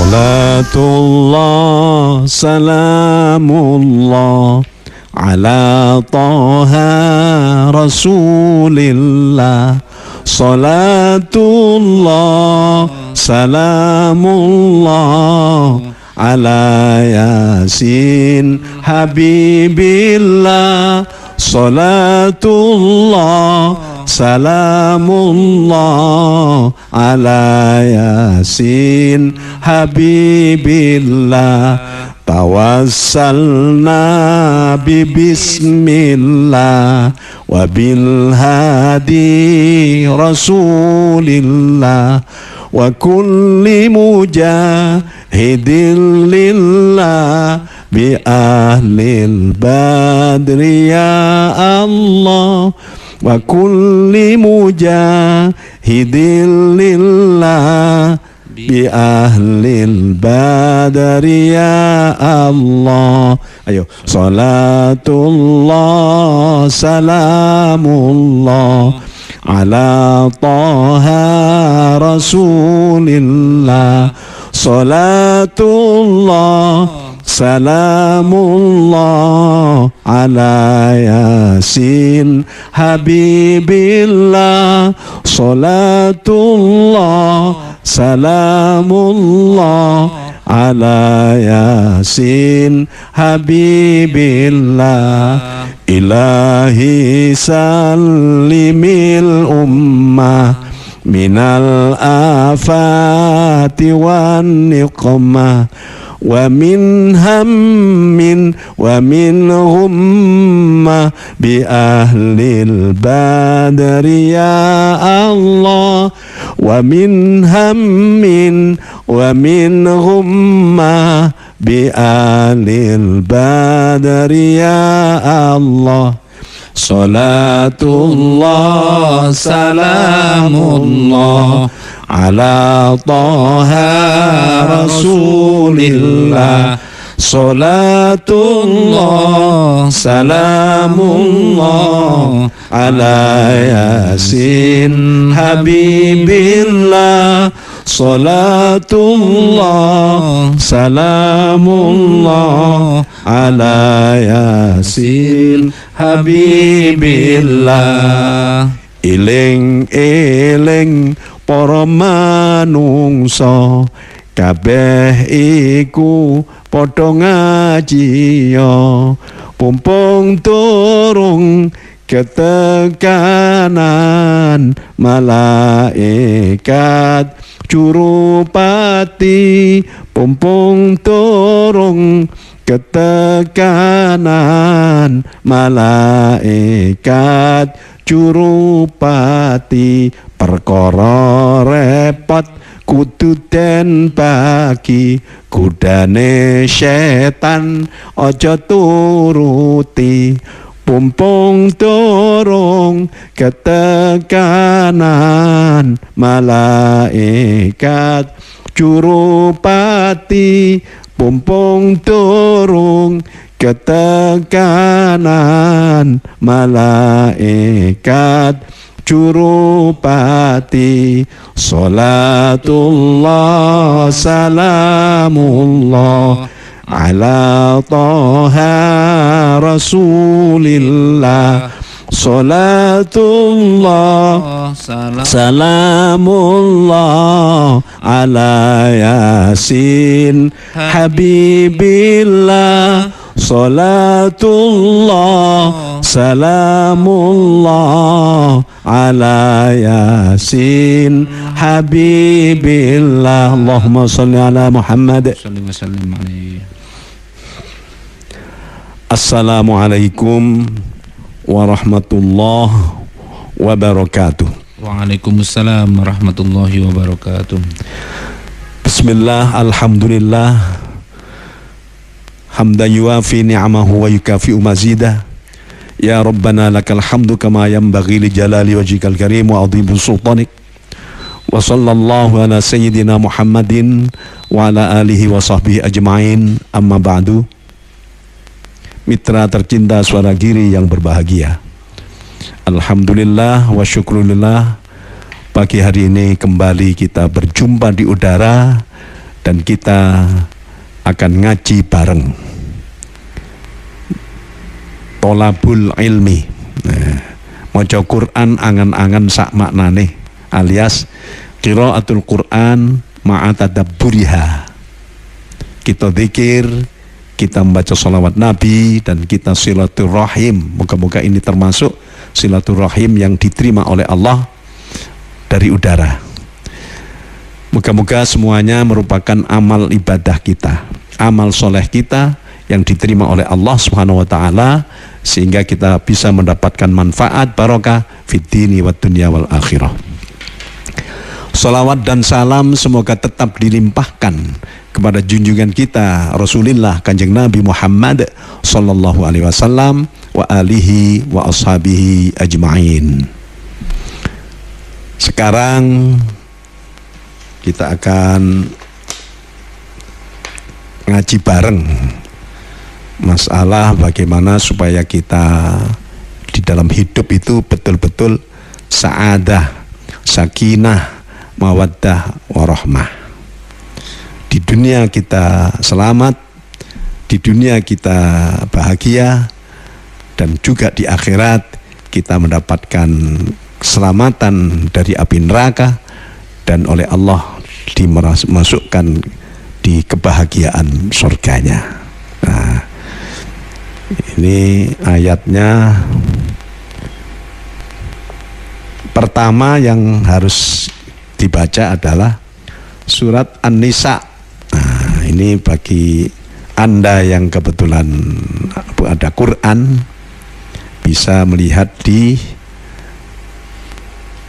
Salatullah salamullah ala Taha Rasulillah. Salatullah salamullah ala Yasin Habibillah. Salatullah salamullah ala Yasin Habibillah. Tawassalna bismillah wa bil hadi Rasulillah wa kulli mujahidin lillah bi ahlil badri ya Allah. Wa kulli mujahidin lillah bi ahlil badri ya Allah. Ayo. Salatullah salamullah ala Taha Rasulillah. Salatullah salamullah ala Yasin Habibillah. Salatullah salamullah ala Yasin Habibillah. Ilahi salimil ummah minal afati wan niqmah wa min hammin wa min ghummah bi ahlil badri ya Allah. Wa min hammin wa min ghummah bi ahlil badri ya Allah. Salatullah salamullah ala Taha Rasulillah. Salatullah salamullah ala Yasin Habibillah. Salatullah salamullah ala Yasin Habibillah. Eling-eling para manungsa kabeh iku padha ngajiya. Pumpung turung ketekanan malaikat Jurupati. Pumpung turung ketekanan malaikat Jurupati. Perkara repot kudu den bagi, kudane setan aja turuti. Pumpung turung ketekanan malaikat Jurupati. Pumpung turung ketekanan malaikat Jurupati. Salatullah salamullah ala Taha Rasulillah. Salatullah salamullah ala Yasin Habibillah. Salatullah salamullah ala Yasin Habibillah. Allahumma salli ala Muhammad. Assalamualaikum warahmatullahi wabarakatuh. Waalaikumsalam warahmatullahi wabarakatuh. Bismillah, alhamdulillah, hamdan yuafi ni'amahu wa yukafi'u mazidah. Ya Rabbana lakal hamdu kama yanbaghi li jalali wajhikal karim wa adhimu sultanik. Wa sallallahu ala sayyidina Muhammadin wa ala alihi wa sahbihi ajma'in. Amma ba'du. Mitra tercinta Suara Giri yang berbahagia, alhamdulillah wa syukrulillah, pagi hari ini kembali kita berjumpa di udara dan kita akan ngaji bareng. Tolabul ilmi, maca Quran angan-angan sak maknane, alias qiraatul Quran ma'a tadabburiha. Kita zikir, kita membaca salawat Nabi, dan kita silaturahim. Moga-moga ini termasuk silaturahim yang diterima oleh Allah dari udara. Moga-moga semuanya merupakan amal ibadah kita, amal soleh kita yang diterima oleh Allah Subhanahu wa ta'ala, sehingga kita bisa mendapatkan manfaat barokah fid dini wad dunya wal akhirah. Salawat dan salam semoga tetap dilimpahkan kepada junjungan kita Rasulullah Kanjeng Nabi Muhammad sallallahu alaihi wasallam wa alihi wa ashabihi ajma'in. Sekarang kita akan ngaji bareng masalah bagaimana supaya kita di dalam hidup itu betul-betul sa'adah, sakinah, mawaddah, warahmah. Di dunia kita selamat, di dunia kita bahagia, dan juga di akhirat kita mendapatkan keselamatan dari api neraka, dan oleh Allah dimasukkan di kebahagiaan surganya. Nah, ini ayatnya. Pertama yang harus dibaca adalah surat An-Nisa. Nah, ini bagi Anda yang kebetulan ada Quran, bisa melihat di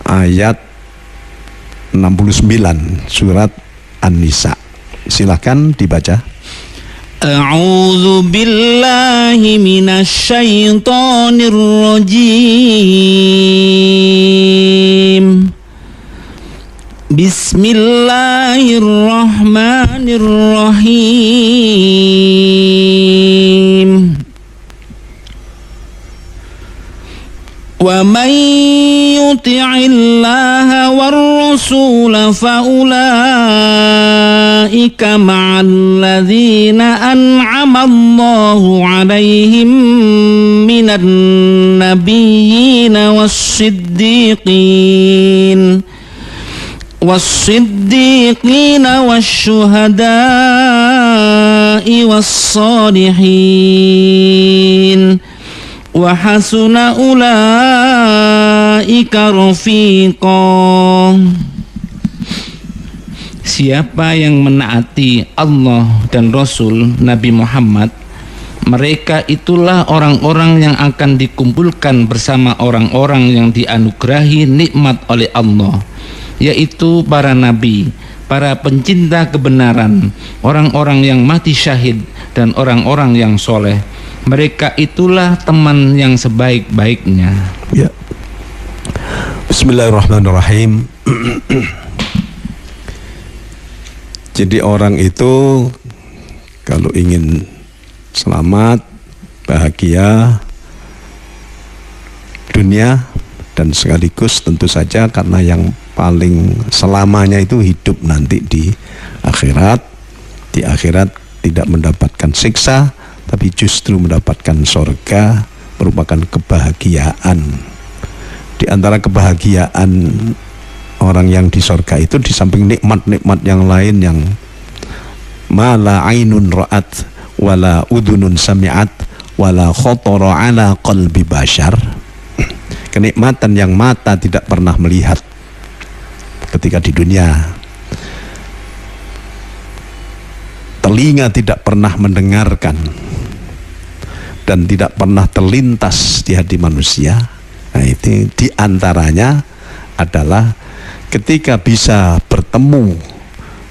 ayat 69 surat An-Nisa. Silakan dibaca. A'udzu billahi minasy syaithanir rajim. Bismillahirrahmanirrahim. Wa man yuti'illaha war-rasula fa ulaika ma'al ladzina an'ama Allahu 'alaihim minan nabiyyina was-siddiqin wasyuhada'i was-salihin wa hasuna ulaika rafiqa. Siapa yang menaati Allah dan Rasul Nabi Muhammad, mereka itulah orang-orang yang akan dikumpulkan bersama orang-orang yang dianugerahi nikmat oleh Allah, yaitu para nabi, para pencinta kebenaran, orang-orang yang mati syahid, dan orang-orang yang soleh. Mereka itulah teman yang sebaik-baiknya. Ya. Bismillahirrahmanirrahim. Jadi orang itu kalau ingin selamat, bahagia dunia, dan sekaligus tentu saja karena yang paling selamanya itu hidup nanti di akhirat. Di akhirat tidak mendapatkan siksa, tapi justru mendapatkan surga, merupakan kebahagiaan. Di antara kebahagiaan orang yang di surga itu, di samping nikmat-nikmat yang lain yang mala ainun ra'at wala udunun sami'at wala khotara ala qalbi bashar, kenikmatan yang mata tidak pernah melihat ketika di dunia, telinga tidak pernah mendengarkan, dan tidak pernah terlintas di hati manusia. Nah, itu diantaranya adalah ketika bisa bertemu,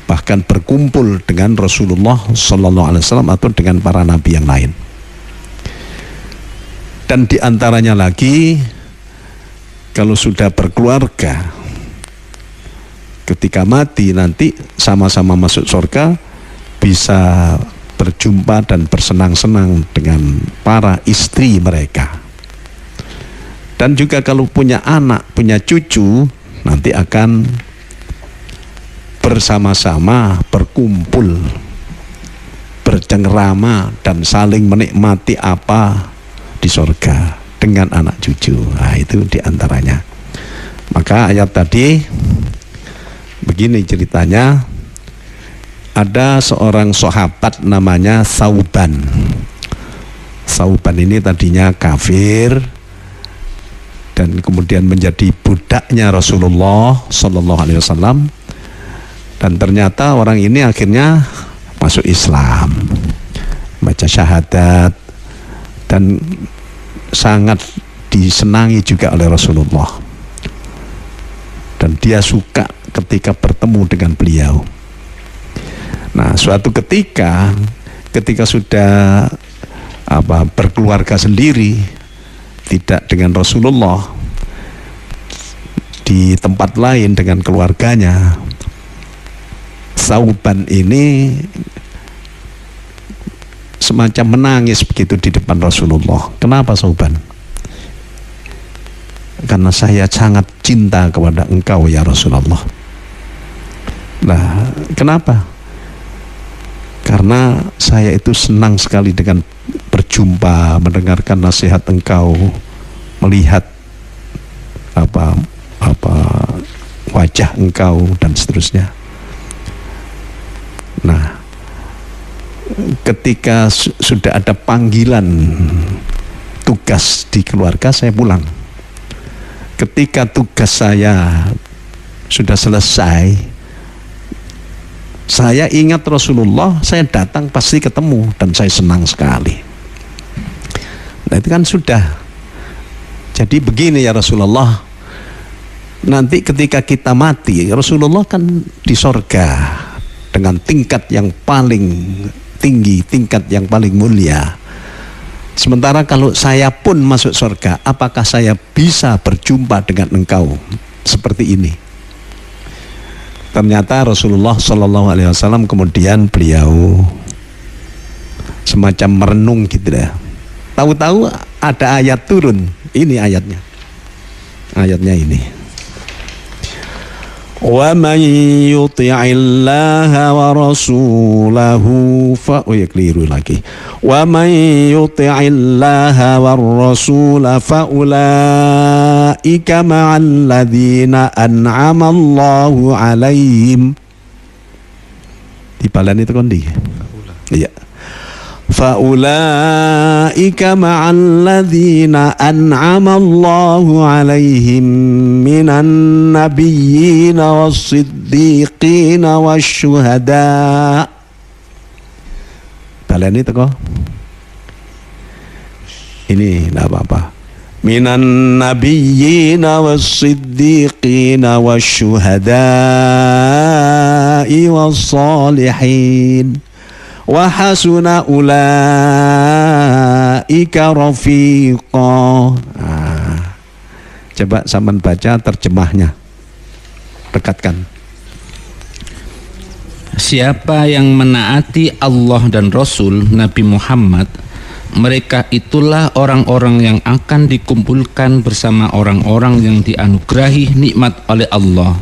bahkan berkumpul dengan Rasulullah Sallallahu Alaihi Wasallam atau dengan para nabi yang lain. Dan diantaranya lagi, kalau sudah berkeluarga, ketika mati nanti sama-sama masuk surga, bisa berjumpa dan bersenang-senang dengan para istri mereka. Dan juga kalau punya anak, punya cucu, nanti akan bersama-sama berkumpul, bercengkrama dan saling menikmati apa di surga dengan anak cucu. Nah, itu diantaranya. Maka ayat tadi begini ceritanya, ada seorang sahabat namanya Sauban. Sauban ini tadinya kafir dan kemudian menjadi budaknya Rasulullah Sallallahu Alaihi Wasallam, dan ternyata orang ini akhirnya masuk Islam, baca syahadat, dan sangat disenangi juga oleh Rasulullah, dan dia suka ketika bertemu dengan beliau. Nah, suatu ketika sudah berkeluarga sendiri, tidak dengan Rasulullah, di tempat lain dengan keluarganya, Sauban ini semacam menangis begitu di depan Rasulullah. Kenapa Sauban? Karena saya sangat cinta kepada engkau ya Rasulullah. Nah, kenapa? Karena saya itu senang sekali dengan berjumpa, mendengarkan nasihat engkau, melihat wajah engkau dan seterusnya. Nah, ketika sudah ada panggilan tugas di keluarga, saya pulang. Ketika tugas saya sudah selesai, saya ingat Rasulullah, saya datang pasti ketemu dan saya senang sekali. Nah, itu kan sudah. Jadi begini ya Rasulullah, nanti ketika kita mati, Rasulullah kan di sorga dengan tingkat yang paling tinggi, tingkat yang paling mulia. Sementara kalau saya pun masuk sorga, apakah saya bisa berjumpa dengan engkau seperti ini? Ternyata Rasulullah Sallallahu Alaihi Wasallam kemudian beliau semacam merenung gitu dah. Tahu-tahu ada ayat turun. Ini ayatnya. Ayatnya ini. Wa man yuti'illaha wa rasulahu keliru lagi. Wa man yuti'illaha wa rasula fa ulaika ma'al ladzina an'ama Allahu 'alaihim. Dibalani itu kondi. Iya. Fa ulaika ma'al ladzina an'ama Allahu 'alaihim minan nabiyyin was-siddiqin wasyuhada. Baleni teko. Ini enggak apa-apa. Minan nabiyyin was-siddiqin wasyuhada was-salihin. Wa hasuna ulaika rafiqa. Coba sampean baca terjemahnya, dekatkan. Siapa yang menaati Allah dan Rasul Nabi Muhammad, mereka itulah orang-orang yang akan dikumpulkan bersama orang-orang yang dianugerahi nikmat oleh Allah,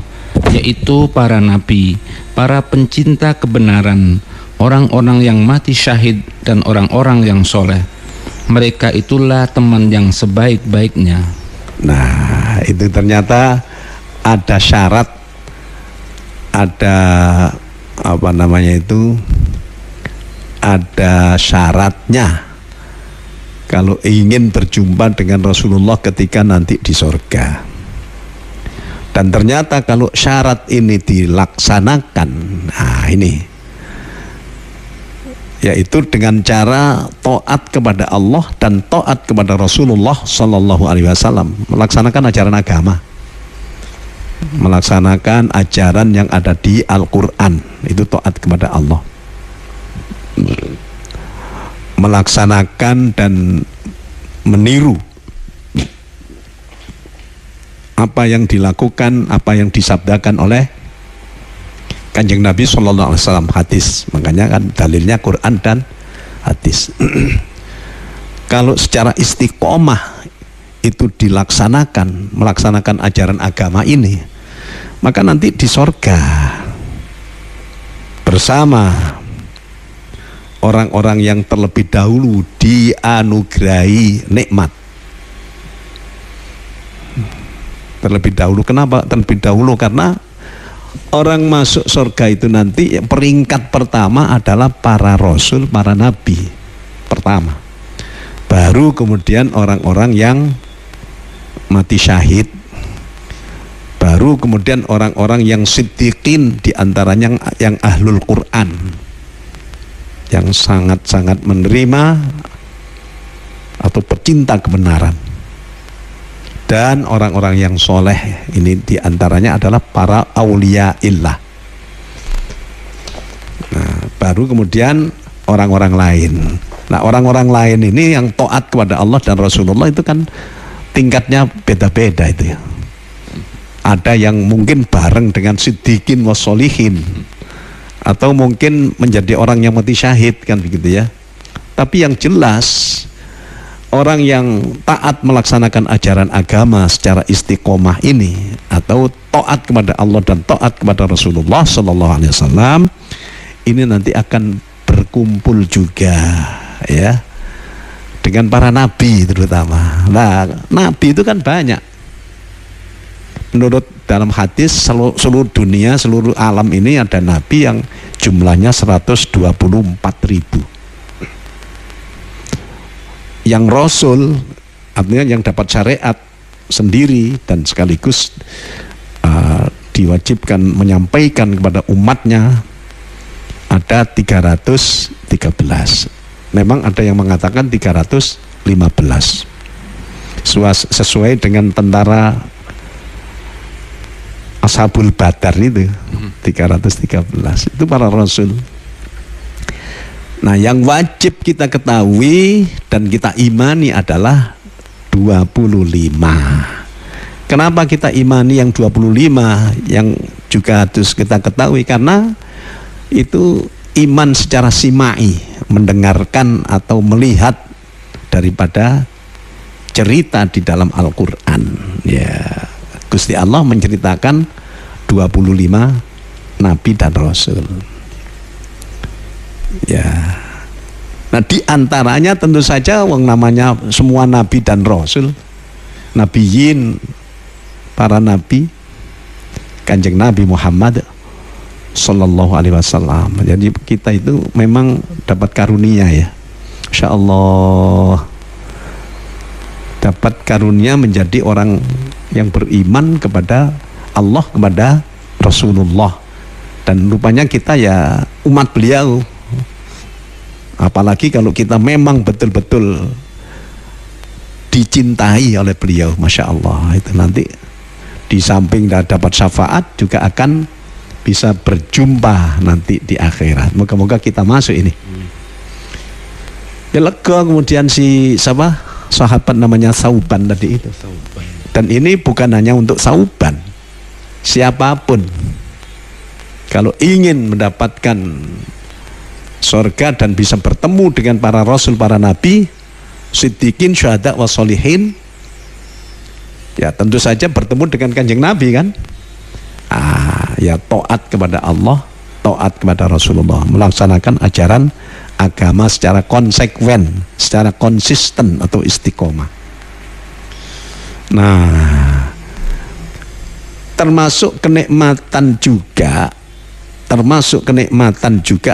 yaitu para nabi, para pencinta kebenaran, orang-orang yang mati syahid, dan orang-orang yang soleh. Mereka itulah teman yang sebaik-baiknya. Nah, itu ternyata ada syarat, ada ada syaratnya kalau ingin berjumpa dengan Rasulullah ketika nanti di surga. Dan ternyata kalau syarat ini dilaksanakan, nah ini, yaitu dengan cara taat kepada Allah dan taat kepada Rasulullah Sallallahu Alaihi Wasallam, melaksanakan ajaran agama, melaksanakan ajaran yang ada di Al-Quran, itu taat kepada Allah, melaksanakan dan meniru apa yang dilakukan, apa yang disabdakan oleh Kanjeng Nabi Sallallahu Alaihi Wasallam, hadis. Makanya kan dalilnya Quran dan hadis. Kalau secara istiqomah itu dilaksanakan, melaksanakan ajaran agama ini, maka nanti di sorga bersama orang-orang yang terlebih dahulu dianugerahi nikmat. Terlebih dahulu, kenapa terlebih dahulu? Karena orang masuk surga itu nanti peringkat pertama adalah para rasul, para nabi pertama. Baru kemudian orang-orang yang mati syahid. Baru kemudian orang-orang yang siddiqin, diantaranya yang ahlul Quran, yang sangat-sangat menerima atau pecinta kebenaran. Dan orang-orang yang soleh, ini diantaranya adalah para aulia illah. Nah, baru kemudian orang-orang lain. Nah, orang-orang lain ini yang taat kepada Allah dan Rasulullah itu kan tingkatnya beda-beda itu ya. Ada yang mungkin bareng dengan siddiqin wassolihin, atau mungkin menjadi orang yang mati syahid kan begitu ya. Tapi yang jelas orang yang taat melaksanakan ajaran agama secara istiqomah ini, atau taat kepada Allah dan taat kepada Rasulullah Sallallahu Alaihi Wasallam, ini nanti akan berkumpul juga ya dengan para nabi terutama. Nah, nabi itu kan banyak. Menurut dalam hadis seluruh dunia, seluruh alam ini ada nabi yang jumlahnya 124.000. Yang rasul, artinya yang dapat syariat sendiri dan sekaligus diwajibkan menyampaikan kepada umatnya, ada 313. Memang ada yang mengatakan 315 sesuai dengan tentara Ashabul Badar itu 313 itu para rasul. Nah, yang wajib kita ketahui dan kita imani adalah 25. Kenapa kita imani yang 25? Yang juga harus kita ketahui karena itu iman secara simai, mendengarkan atau melihat daripada cerita di dalam Al-Quran ya. Gusti Allah menceritakan 25 nabi dan rasul ya. Nah, di antaranya tentu saja yang namanya semua nabi dan rasul, nabiyin, para nabi, Kanjeng Nabi Muhammad Sallallahu Alaihi Wasallam. Jadi kita itu memang dapat karunia ya, Insya Allah dapat karunia menjadi orang yang beriman kepada Allah, kepada Rasulullah, dan rupanya kita ya umat beliau. Apalagi kalau kita memang betul-betul dicintai oleh beliau, Masya Allah, itu nanti di samping dapat syafaat juga akan bisa berjumpa nanti di akhirat. Moga-moga kita masuk ini. Ya lega kemudian si sahabat namanya Sauban tadi itu. Dan ini bukan hanya untuk Sauban, siapapun kalau ingin mendapatkan surga dan bisa bertemu dengan para rasul, para nabi, siddiqin, syuhada, wassolihin, ya tentu saja bertemu dengan Kanjeng Nabi kan. Ya taat kepada Allah, taat kepada Rasulullah, melaksanakan ajaran agama secara konsekuen, secara konsisten atau istiqomah. Nah, termasuk kenikmatan juga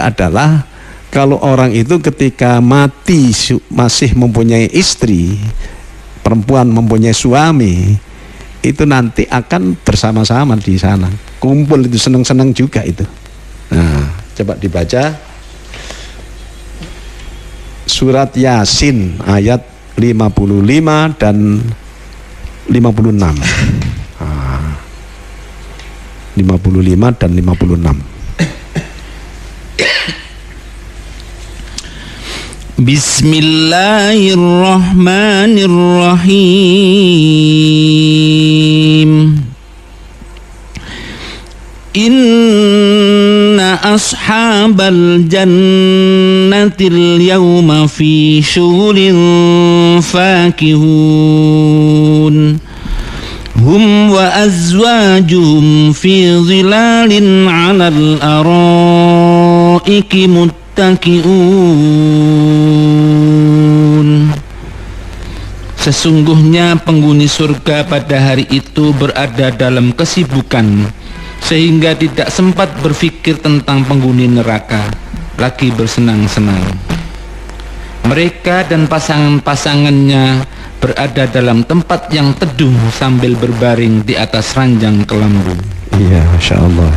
adalah kalau orang itu ketika mati masih mempunyai istri, perempuan mempunyai suami, itu nanti akan bersama-sama di sana, kumpul, itu senang-senang juga itu. Nah, coba dibaca surat Yasin ayat 55 dan 56. 55 dan 56. Bismillahirrahmanirrahim. Inna ashabal jannatil yawma fi syughulin fakihun hum wa azwajuhum fi zilalin 'alal araiki muttaqiun. Sesungguhnya penghuni surga pada hari itu berada dalam kesibukan sehingga tidak sempat berpikir tentang penghuni neraka, lagi bersenang-senang. Mereka dan pasangan-pasangannya berada dalam tempat yang teduh sambil berbaring di atas ranjang kelambu. Iya, Masya Allah.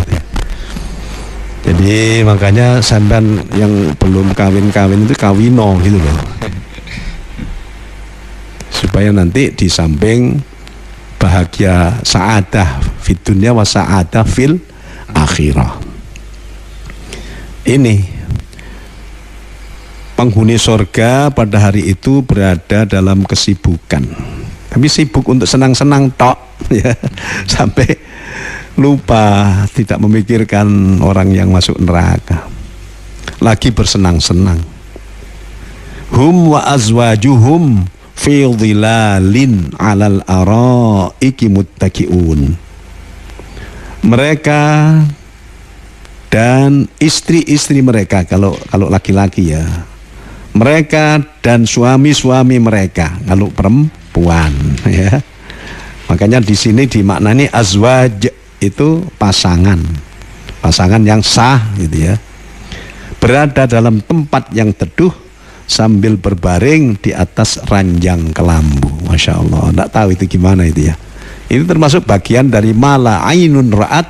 Jadi makanya sampean yang belum kawin-kawin itu kawino gitu loh, supaya nanti di samping bahagia sa'adah fid dunya wa sa'adah fil akhirah. Ini penghuni surga pada hari itu berada dalam kesibukan, tapi sibuk untuk senang-senang tok ya, sampai lupa tidak memikirkan orang yang masuk neraka, lagi bersenang-senang. Hum wa azwajuhum fi dhilalin 'alal araiki muttaqiun. Mereka dan istri-istri mereka, kalau laki-laki ya, mereka dan suami-suami mereka kalau perempuan ya. Makanya di sini dimaknani azwaj itu pasangan yang sah gitu ya, berada dalam tempat yang teduh sambil berbaring di atas ranjang kelambu. Masya Allah, tidak tahu itu gimana itu ya. Ini termasuk bagian dari mala ainun ra'at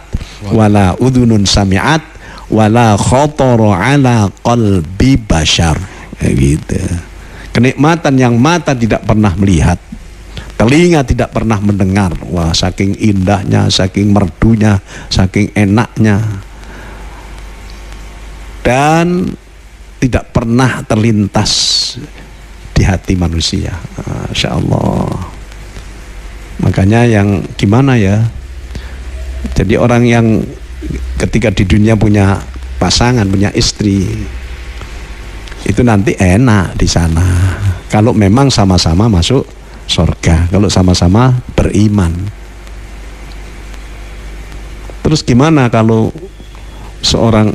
wala udhunun sami'at wala khotoro ala qalbi bashar, gitu. Kenikmatan yang mata tidak pernah melihat, telinga tidak pernah mendengar. Wah, saking indahnya, saking merdunya, saking enaknya, dan tidak pernah terlintas di hati manusia. Masya Allah. Makanya yang gimana ya, jadi orang yang ketika di dunia punya pasangan, punya istri, itu nanti enak di sana kalau memang sama-sama masuk surga, kalau sama-sama beriman. Terus gimana kalau seorang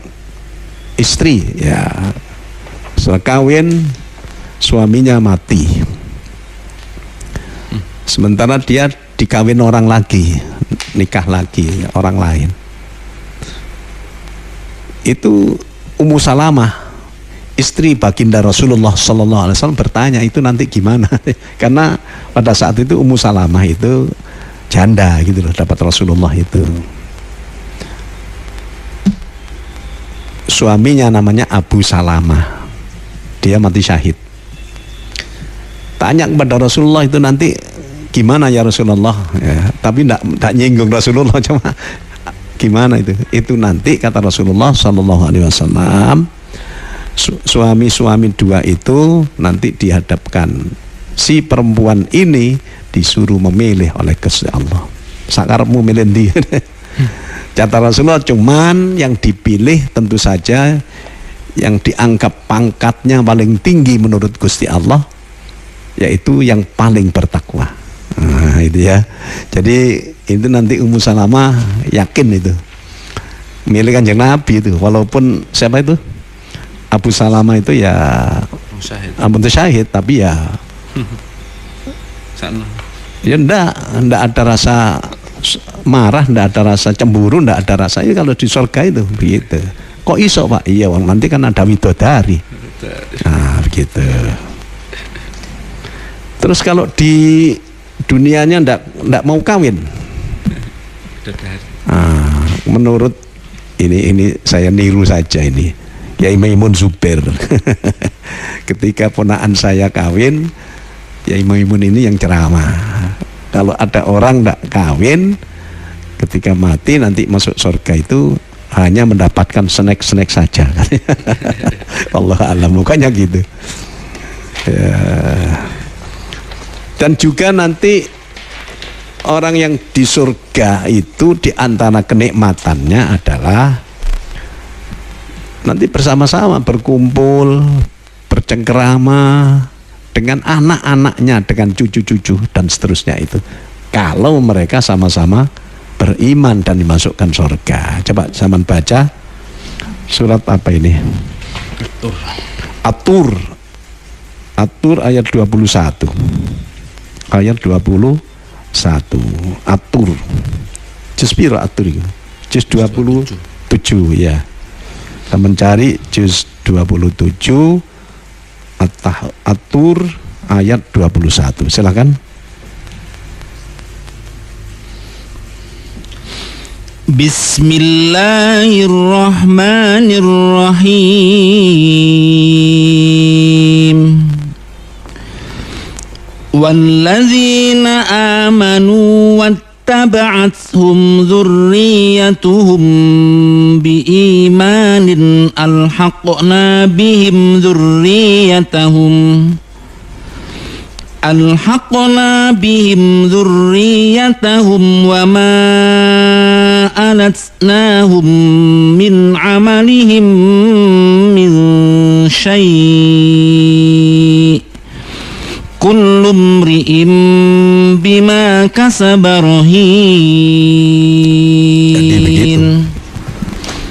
istri ya, setelah kawin suaminya mati, sementara dia dikawin orang lagi, nikah lagi orang lain. Itu Ummu Salamah, istri baginda Rasulullah Sallallahu Alaihi Wasallam, bertanya itu nanti gimana? Karena pada saat itu Ummu Salamah itu janda gitu loh, dapat Rasulullah itu. Suaminya namanya Abu Salamah, dia mati syahid. Tanya kepada Rasulullah itu nanti gimana ya Rasulullah ya, tapi tidak nyinggung Rasulullah, cuma gimana itu nanti kata Rasulullah Sallallahu Alaihi Wasallam, suami-suami dua itu nanti dihadapkan, si perempuan ini disuruh memilih oleh Gusti Allah. Sakarepmu milih dia. Kata Rasulullah, cuman yang dipilih tentu saja yang dianggap pangkatnya paling tinggi menurut Gusti Allah, yaitu yang paling bertakwa. Nah, itu ya. Jadi itu nanti Ummu Salamah yakin itu milih Kanjeng Nabi itu, walaupun siapa itu Abu Salamah itu ya ampun syahid, tapi ya ya ndak ada rasa marah, ndak ada rasa cemburu, ndak ada rasa ya, kalau di surga itu begitu. Kok iso Pak? Iya, nanti kan ada widodari. Nah begitu. Terus kalau di dunianya ndak mau kawin, menurut ini saya niru saja ini Kiai Maimun Zubair. Ketika ponakan saya kawin, Kiai Maimun ini yang ceramah. Kalau ada orang ndak kawin, ketika mati nanti masuk surga itu hanya mendapatkan snack saja. Allah alam, bukannya gitu ya. Dan juga nanti orang yang di surga itu diantara kenikmatannya adalah nanti bersama-sama berkumpul, bercengkerama dengan anak-anaknya, dengan cucu-cucu dan seterusnya itu, kalau mereka sama-sama beriman dan dimasukkan surga. Coba zaman baca surat apa ini? At-Tur. At-Tur ayat 21. Ayat 21. At-Tur. Juz piro At-Tur itu? Juz 27 ya. Kita mencari juz 27 At-Tur ayat 21. Silakan. Bismillahirrahmanirrahim. Walladzina amanu wattaba'athum dzurriyyatuhum biimanin alhaqna bihim dzurriyyatahum wa ma alatnahum min amalihim min syai' kullu mri'in bima kasaba rahin.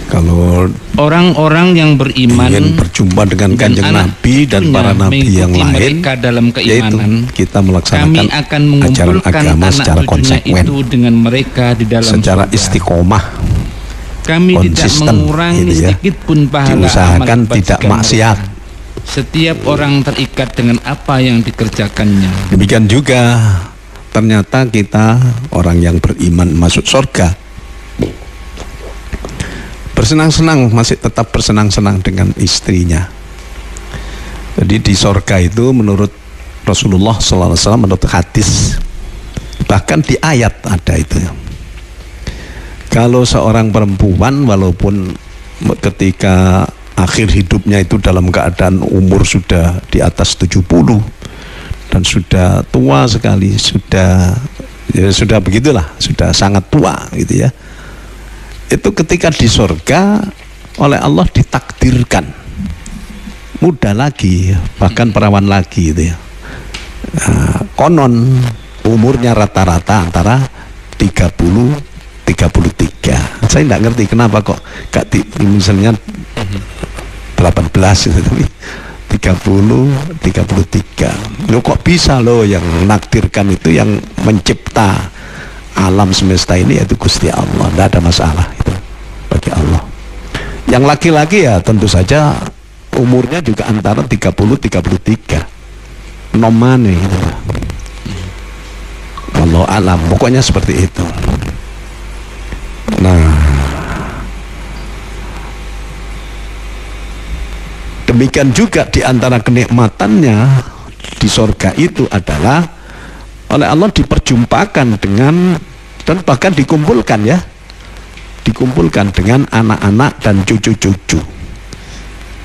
Kalau orang-orang yang beriman ingin berjumpa dengan Kanjeng Nabi dan para nabi yang lain, dalam keimanan, yaitu kita melaksanakan kami akan mengumpulkan agama secara konsekuen itu dengan mereka di dalam secara surga. Istiqomah, Kami tidak konsisten, mengurangi gitu ya. sedikit pun pahala diusahakan amal tidak kebajikan maksiat. mereka. Setiap orang terikat dengan apa yang dikerjakannya. Demikian juga ternyata kita orang yang beriman masuk surga, bersenang-senang, masih tetap bersenang-senang dengan istrinya. Jadi di surga itu menurut Rasulullah SAW, menurut hadis, bahkan di ayat ada itu. Kalau seorang perempuan walaupun ketika akhir hidupnya itu dalam keadaan umur sudah di atas 70 dan sudah tua sekali, sudah begitulah, sudah sangat tua gitu ya. Itu ketika di surga oleh Allah ditakdirkan muda lagi, bahkan perawan lagi gitu ya. Konon umurnya rata-rata antara 30-33. Saya tidak ngerti kenapa kok misalnya 18 gitu, tapi 30-33. Loh kok bisa loh yang menakdirkan itu, yang mencipta alam semesta ini yaitu Gusti Allah. Tidak ada masalah itu bagi Allah. Yang laki-laki ya tentu saja umurnya juga antara 30-33. Nomane gitu. Allah alam, pokoknya seperti itu. Nah, demikian juga di antara kenikmatannya di surga itu adalah oleh Allah diperjumpakan dengan, dan bahkan dikumpulkan dengan anak-anak dan cucu-cucu.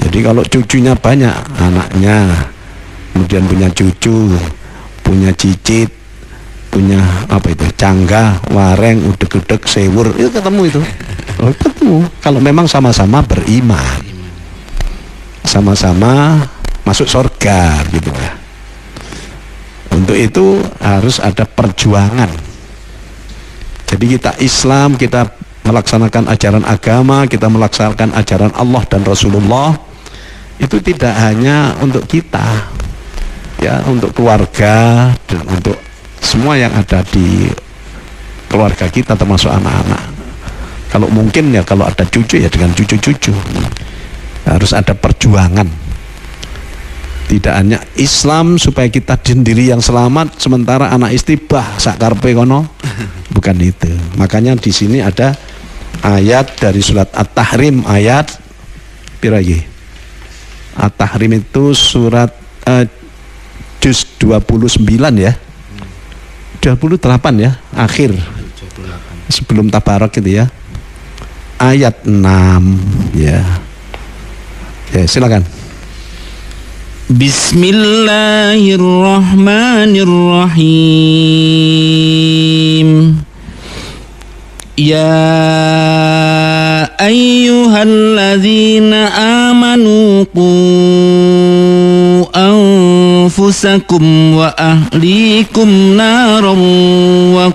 Jadi kalau cucunya banyak, anaknya, kemudian punya cucu, punya cicit, punya apa itu, cangga, wareng, udeg-udeg, sewur, itu ketemu itu. Oh, ketemu. Kalau memang sama-sama beriman, sama-sama masuk surga gitu ya. Untuk itu harus ada perjuangan. Jadi kita Islam, kita melaksanakan ajaran agama, kita melaksanakan ajaran Allah dan Rasulullah, itu tidak hanya untuk kita ya, untuk keluarga dan untuk semua yang ada di keluarga kita, termasuk anak-anak. Kalau mungkin ya, kalau ada cucu ya dengan cucu-cucu. Harus ada perjuangan. Tidak hanya Islam supaya kita sendiri yang selamat, sementara anak istri sak karepe kono. Bukan itu. Makanya di sini ada ayat dari surat At-Tahrim, ayat pira iki? At-Tahrim itu surat juz 29 ya. 28 ya, akhir. Sebelum Tabarak itu ya. Ayat 6 ya. Ya, silakan. Bismillahirrahmanirrahim. Ya ayyuhalladzina amanu qu anfusakum wa ahlikum naran wa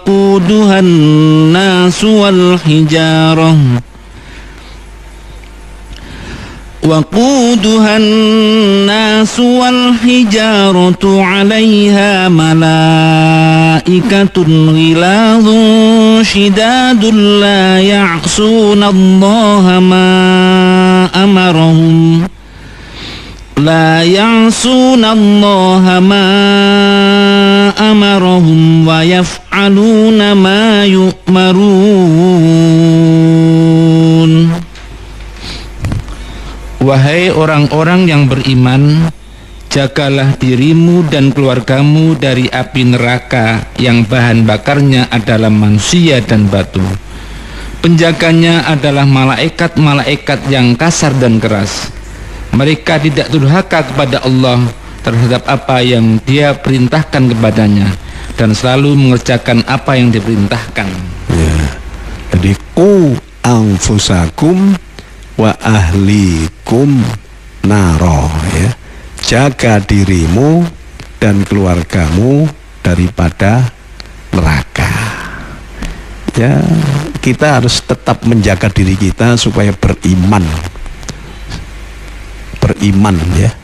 وقودها الناس والحجارة عليها ملائكة غلاظ شداد لا يعصون الله ما أمرهم ويفعلون ما يؤمرون. Wahai orang-orang yang beriman, jagalah dirimu dan keluargamu dari api neraka yang bahan bakarnya adalah manusia dan batu. Penjaganya adalah malaikat-malaikat yang kasar dan keras. Mereka tidak durhaka kepada Allah terhadap apa yang Dia perintahkan kepadanya dan selalu mengerjakan apa yang diperintahkan. Ya. Jadi qu anfusakum wa ahlikum naro, ya. Jaga dirimu dan keluargamu daripada neraka. Ya, kita harus tetap menjaga diri kita supaya beriman, ya,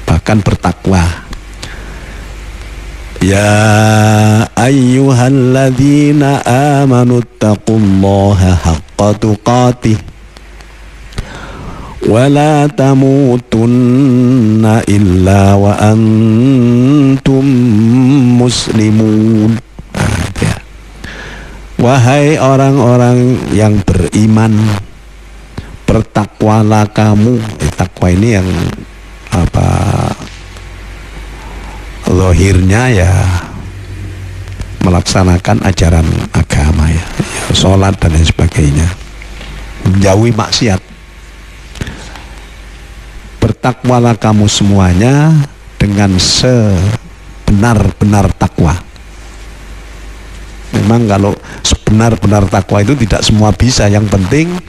bahkan bertakwa. Ya ayyuhalladzina amanu taqullaha haqqa tuqatih wala tamutunna illa wa antum muslimun. Wahai orang-orang yang beriman, bertakwalah kamu. Takwa ini yang zahirnya ya melaksanakan ajaran agama, ya, sholat dan lain sebagainya, menjauhi maksiat. Bertakwalah kamu semuanya dengan sebenar-benar takwa. Memang kalau sebenar-benar takwa itu tidak semua bisa. Yang penting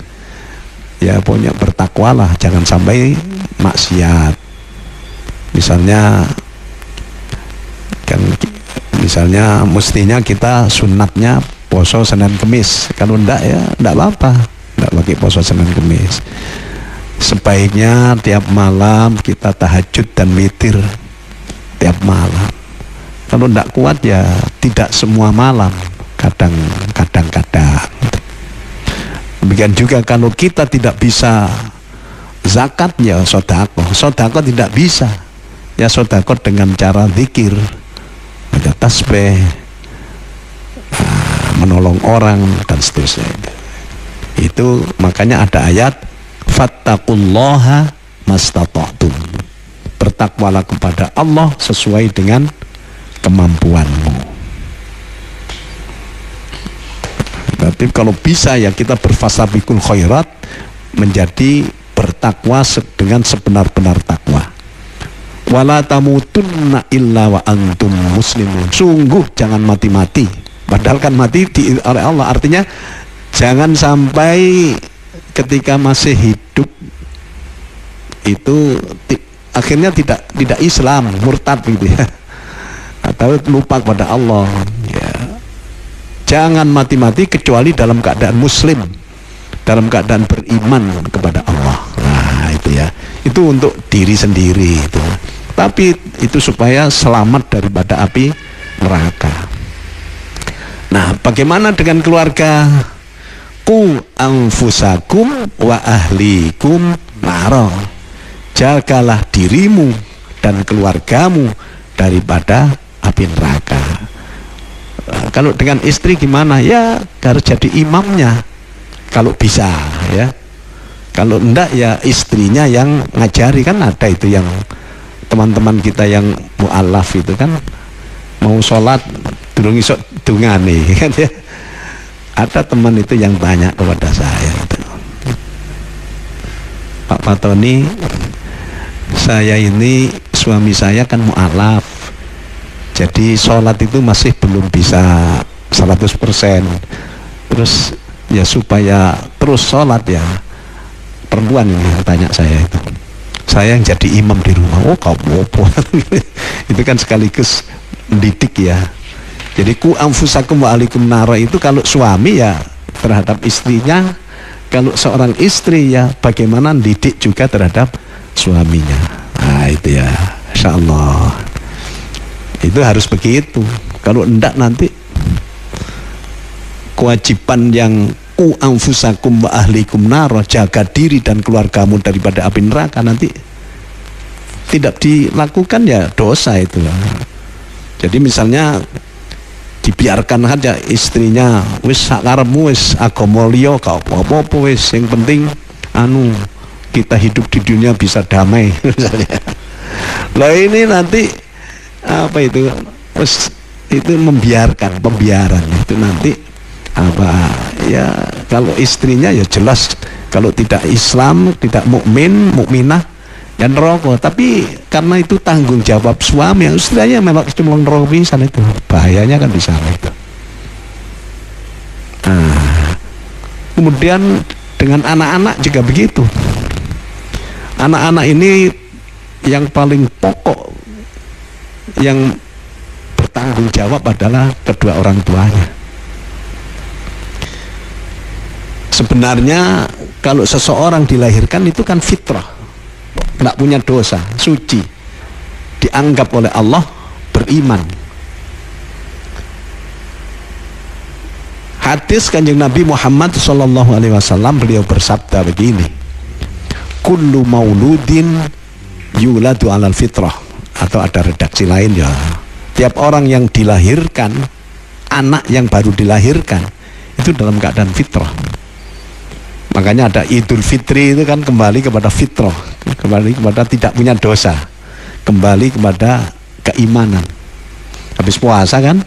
ya pokoknya bertakwalah, jangan sampai maksiat. Misalnya mestinya kita sunatnya poso Senin Kemis. Kalau enggak ya enggak apa-apa, enggak pakai poso Senin Kemis. Sebaiknya tiap malam kita tahajud dan witir tiap malam. Kalau tidak kuat ya tidak semua malam, kadang-kadang. Demikian juga kalau kita tidak bisa zakat ya sodako tidak bisa ya sodako dengan cara zikir, baca tasbih, menolong orang dan seterusnya. Itu makanya ada ayat fattaqullaha mastata'tum. Bertakwalah kepada Allah sesuai dengan kemampuanmu. Berarti kalau bisa ya kita berfasabiqul khairat, menjadi bertakwa dengan sebenar-benar takwa. Wala tamutunna illa wa antum muslimun. Sungguh jangan mati-mati, padahal kan mati oleh Allah. Artinya jangan sampai ketika masih hidup itu akhirnya tidak Islam, murtad gitu ya, atau lupa kepada Allah, ya. Jangan mati-mati kecuali dalam keadaan muslim, dalam keadaan beriman kepada Allah. Nah itu ya, itu untuk diri sendiri itu. Tapi itu supaya selamat daripada api neraka. Nah bagaimana dengan keluarga? Qu anfusakum wa ahlikum naro. Jagalah dirimu dan keluargamu daripada api neraka. Kalau dengan istri gimana? Ya harus jadi imamnya kalau bisa, ya. Kalau enggak ya istrinya yang ngajari. Kan ada itu yang teman-teman kita yang mu'alaf itu kan mau sholat durung iso dungane kan ya. Ada teman itu yang tanya kepada saya, Pak Fatoni, saya ini suami saya kan mu'alaf, jadi sholat itu masih belum bisa 100%. Terus ya supaya terus sholat ya, perempuan yang tanya saya itu, saya yang jadi imam di rumah. Oh kamu apa? Itu kan sekaligus mendidik ya. Jadi ku anfusakum wa alikum nara itu kalau suami ya terhadap istrinya, kalau seorang istri ya bagaimana didik juga terhadap suaminya. Nah itu ya, insya Allah itu harus begitu. Kalau enggak nanti kewajiban yang ku anfusakum wa ahlikum nara, jaga diri dan keluargamu daripada api neraka, nanti tidak dilakukan ya dosa itu. Jadi misalnya dibiarkan aja istrinya wis sakarepmu, wis agama liya gak apa-apa, wis yang penting kita hidup di dunia bisa damai misalnya. Lah ini nanti apa itu, wis itu pembiaran itu nanti apa ya, kalau istrinya ya jelas kalau tidak Islam, tidak mukminah ya neraka. Tapi karena itu tanggung jawab suami, yang istrinya memang cuma neraka pisan, itu bahayanya kan di sana itu. Nah, kemudian dengan anak-anak juga begitu. Anak-anak ini yang paling pokok yang bertanggung jawab adalah kedua orang tuanya. Sebenarnya kalau seseorang dilahirkan itu kan fitrah, tidak punya dosa, suci, dianggap oleh Allah beriman. Hadis Kanjeng Nabi Muhammad SAW, beliau bersabda begini, kullu mauludin yuladu alal fitrah, atau ada redaksi lain ya, tiap orang yang dilahirkan, anak yang baru dilahirkan itu dalam keadaan fitrah. Makanya ada Idul Fitri, itu kan kembali kepada fitrah, kembali kepada tidak punya dosa, kembali kepada keimanan. Habis puasa kan,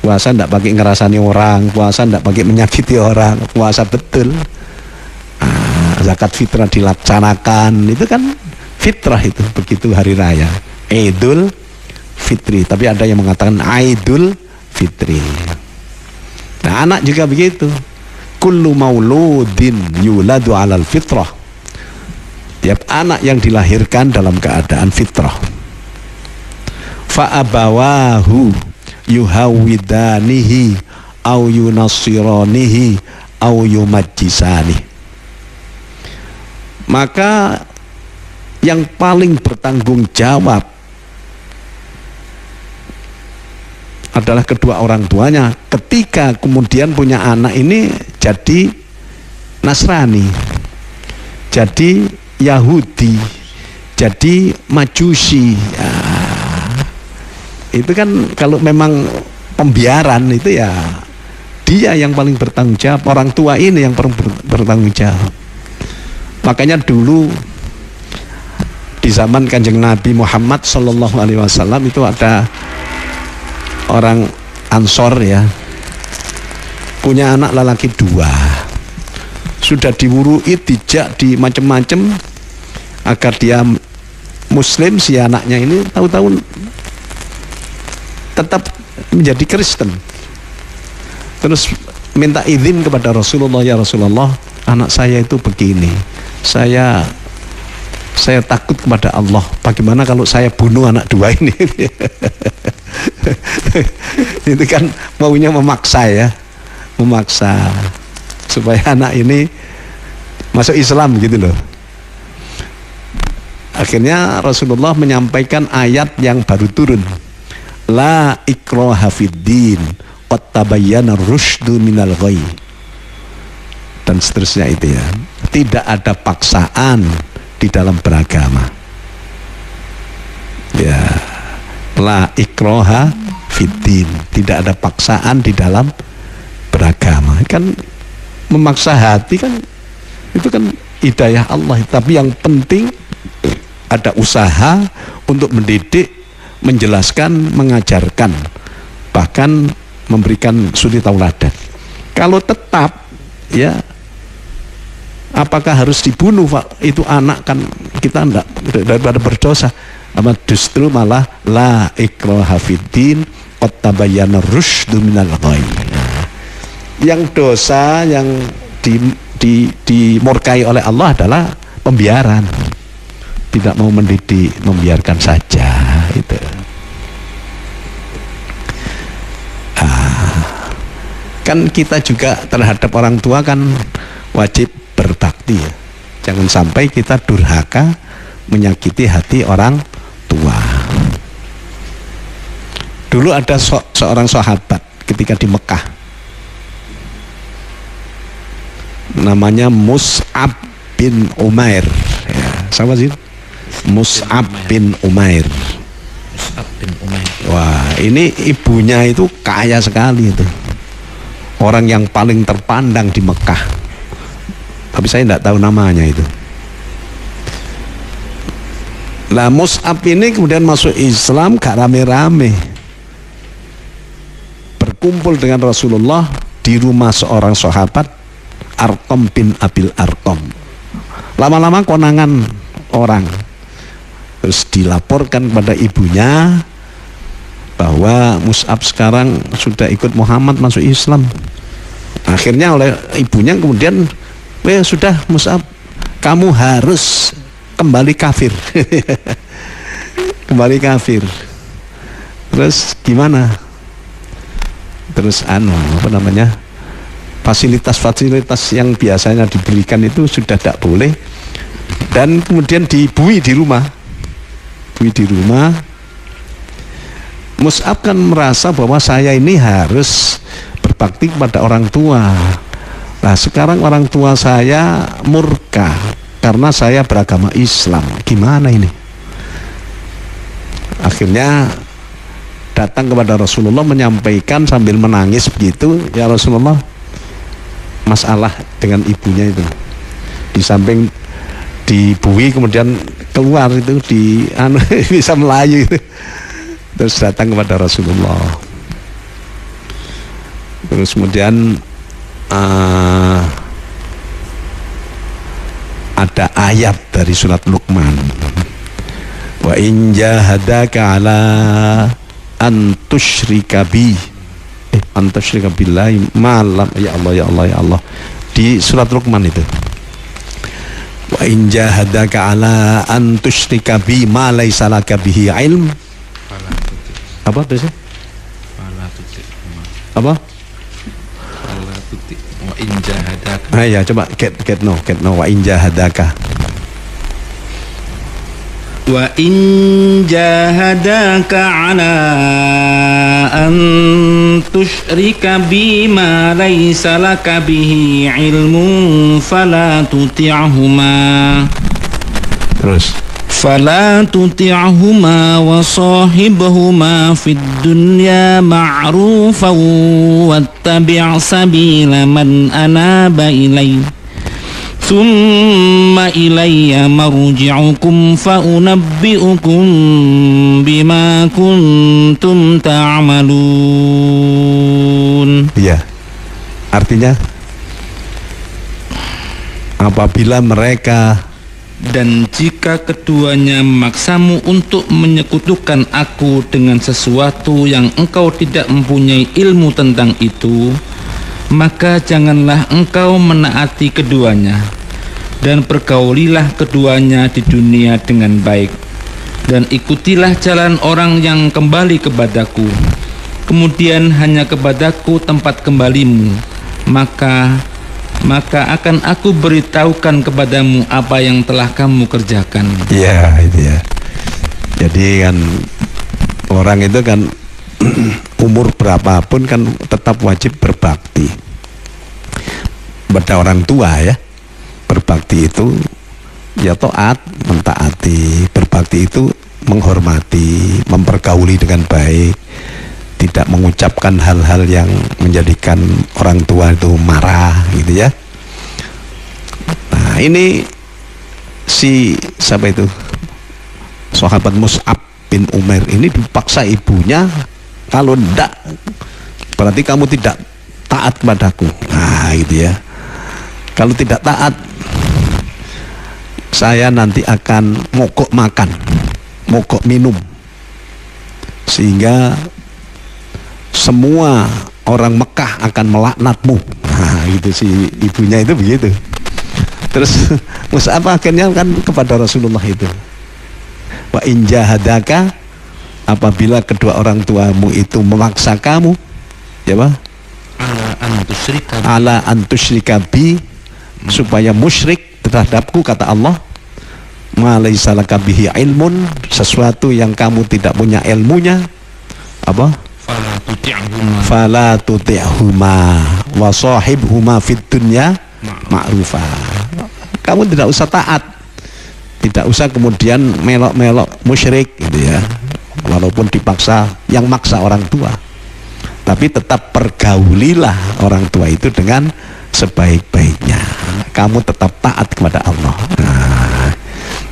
puasa tidak pakai ngerasani orang, puasa tidak pakai menyakiti orang, puasa betul. Zakat fitrah dilaksanakan, itu kan fitrah itu. Begitu hari raya Idul Fitri, tapi ada yang mengatakan Aidul Fitri. Nah anak juga begitu, kullu mauludin yuladu alal fitrah, tiap anak yang dilahirkan dalam keadaan fitrah. Fa abawahu yuhawidanihi au yunassiranihi au yumajjisani, maka yang paling bertanggung jawab adalah kedua orang tuanya ketika kemudian punya anak ini jadi Nasrani, jadi Yahudi, jadi Majusi. Itu kan kalau memang pembiaran itu ya dia yang paling bertanggung jawab, orang tua ini yang paling bertanggung jawab. Makanya dulu di zaman Kanjeng Nabi Muhammad SAW itu ada orang Ansor ya, punya anak lelaki 2, sudah diwurui, dijak, di macam-macam agar dia Muslim. Si anaknya ini tahu-tahu tetap menjadi Kristen, terus minta izin kepada Rasulullah, ya Rasulullah, anak saya itu begini, saya takut kepada Allah, bagaimana kalau saya bunuh anak 2 ini? Itu kan maunya memaksa ya, memaksa supaya anak ini masuk Islam gitu loh. Akhirnya Rasulullah menyampaikan ayat yang baru turun, la ikraha fiddin qad tabayyana rusydu minal ghayy, dan seterusnya itu ya. Tidak ada paksaan di dalam beragama ya, la ikraha fiddin, tidak ada paksaan di dalam beragama. Kan memaksa hati kan itu kan hidayah Allah, tapi yang penting ada usaha untuk mendidik, menjelaskan, mengajarkan, bahkan memberikan suri tauladan. Kalau tetap ya, apakah harus dibunuh Pak? Itu anak kan kita enggak, daripada berdosa, apa justru malah la ikraha fiddin qad tabayyana rusydu minal ghayy. Yang dosa yang dimurkai oleh Allah adalah pembiaran, tidak mau mendidik, membiarkan saja itu. Kan kita juga terhadap orang tua kan wajib berbakti ya. Jangan sampai kita durhaka menyakiti hati orang tua. Dulu ada seorang sahabat ketika di Mekah, namanya Mus'ab bin Umair ya, sama sih Mus'ab bin Umair. Mus'ab bin Umair. Wah, ini ibunya itu kaya sekali itu, orang yang paling terpandang di Mekah, tapi saya tidak tahu namanya itu. Lah Mus'ab ini kemudian masuk Islam gak rame-rame, berkumpul dengan Rasulullah di rumah seorang sahabat, Arqam bin Abil Arqam. Lama-lama konangan orang, terus dilaporkan kepada ibunya bahwa Mus'ab sekarang sudah ikut Muhammad masuk Islam. Akhirnya oleh ibunya kemudian, sudah Mus'ab, kamu harus kembali kafir. Kembali kafir. Terus gimana? Terus fasilitas-fasilitas yang biasanya diberikan itu sudah tidak boleh, dan kemudian dibui di rumah. Mus'ab kan merasa bahwa saya ini harus berbakti kepada orang tua. Nah sekarang orang tua saya murka karena saya beragama Islam, gimana ini? Akhirnya datang kepada Rasulullah menyampaikan sambil menangis begitu, ya Rasulullah, masalah dengan ibunya itu, di samping dibui kemudian keluar itu bisa melayu itu. Terus datang kepada Rasulullah, terus kemudian ada ayat dari surat Luqman, wa in jahadaka ala an tusyrika bi antusyrika billahi malam, ya Allah di surat Luqman itu, wa in jahadaka ala an tusyrika bi ma laisa laka bihi ilm, apa tuh sih? Apa? Wa in jahadaka. Ya coba get no wa in jahadaka. Wa in jahadaka ala an tusyrika bima laysa laka bihi ilmun fala tuti'huma. Terus fala tuti'huma wa sahibhuma fid dunya ma'rufan wattabi' sabila man anaba ilayya Thumma ilayya marji'ukum fa unabbi'ukum bima kuntum ta'malun. Iya. Artinya apabila mereka dan jika keduanya memaksamu untuk menyekutukan aku dengan sesuatu yang engkau tidak mempunyai ilmu tentang itu, maka janganlah engkau menaati keduanya, dan pergaulilah keduanya di dunia dengan baik, dan ikutilah jalan orang yang kembali kepadaku, kemudian hanya kepadaku tempat kembalimu, maka akan aku beritahukan kepadamu apa yang telah kamu kerjakan. Iya, itu ya. Jadi kan orang itu kan umur berapapun kan tetap wajib berbakti pada orang tua ya. Berbakti itu ya taat, mentaati. Berbakti itu menghormati, mempergauli dengan baik, tidak mengucapkan hal-hal yang menjadikan orang tua itu marah gitu ya. Nah ini siapa itu, sahabat Mus'ab bin Umair ini dipaksa ibunya, kalau ndak berarti kamu tidak taat kepadaku. Nah gitu ya, kalau tidak taat saya nanti akan mogok makan, mogok minum, sehingga semua orang Mekah akan melaknatmu. Nah gitu si ibunya itu begitu. Terus Mus'ab akhirnya kan kepada Rasulullah itu, wa in jahadaka, apabila kedua orang tuamu itu memaksa kamu, ya Pak, ala an ala antusyrika bi, supaya musyrik terhadapku, kata Allah, ma laisa laka bihi ilmun, sesuatu yang kamu tidak punya ilmunya, apa? Fala tuti'huma wa sahibhuma fid dunya ma'rufa. Kamu tidak usah taat, tidak usah kemudian melok-melok musyrik gitu ya, walaupun dipaksa, yang maksa orang tua, tapi tetap pergaulilah orang tua itu dengan sebaik-baiknya. Kamu tetap taat kepada Allah. Nah,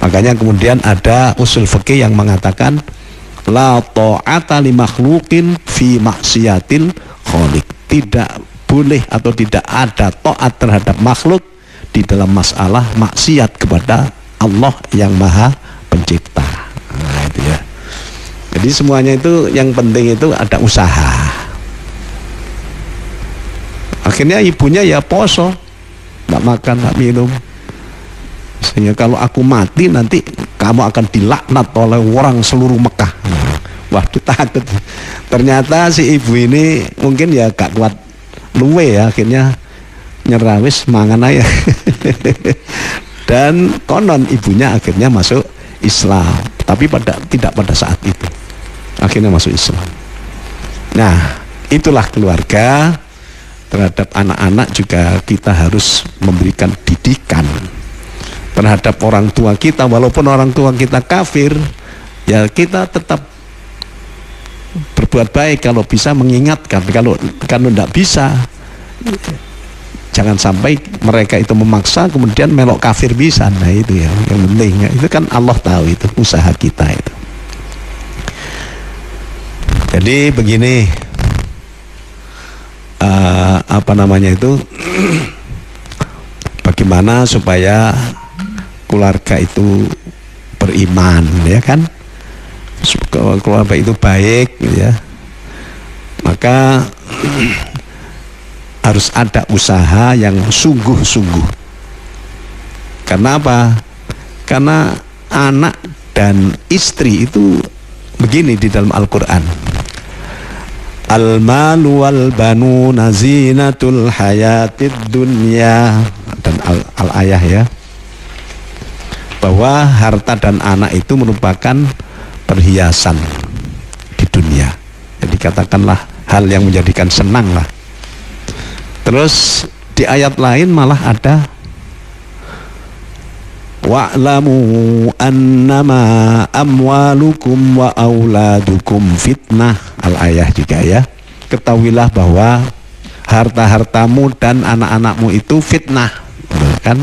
makanya kemudian ada usul fikih yang mengatakan la ta'ata li makhluqin fi maksiatil khaliq. Tidak boleh atau tidak ada taat terhadap makhluk di dalam masalah maksiat kepada Allah yang Maha Pencipta. Nah, itu ya. Jadi semuanya itu yang penting itu ada usaha. Akhirnya ibunya ya poso, nggak makan, nggak minum. Sehingga kalau aku mati nanti kamu akan dilaknat oleh orang seluruh Mekah. Waduh, takut. Ternyata si ibu ini mungkin ya gak kuat luwe ya, akhirnya nyerah, wis mangan aja. Dan konon ibunya akhirnya masuk Islam, tapi tidak pada saat itu. Akhirnya masuk Islam. Nah, itulah keluarga. Terhadap anak-anak juga kita harus memberikan didikan. Terhadap orang tua kita, walaupun orang tua kita kafir, ya kita tetap berbuat baik kalau bisa, mengingatkan. Kalau tidak bisa, jangan sampai mereka itu memaksa kemudian melok kafir bisa. Nah itu ya yang penting. Itu kan Allah tahu, itu usaha kita itu. Jadi begini, bagaimana supaya keluarga itu beriman, ya kan? Keluarga itu baik, ya. Maka harus ada usaha yang sungguh-sungguh. Karena apa? Karena anak dan istri itu begini di dalam Al-Quran. Al-malu wal banuna zinatul hayatid dunya, dan al-ayah ya, bahwa harta dan anak itu merupakan perhiasan di dunia. Jadi katakanlah hal yang menjadikan senang lah. Terus di ayat lain malah ada wa'lamu annama amwalukum wa auladukum fitnah, al-ayah juga ya. Ketahuilah bahwa harta-hartamu dan anak-anakmu itu fitnah, kan?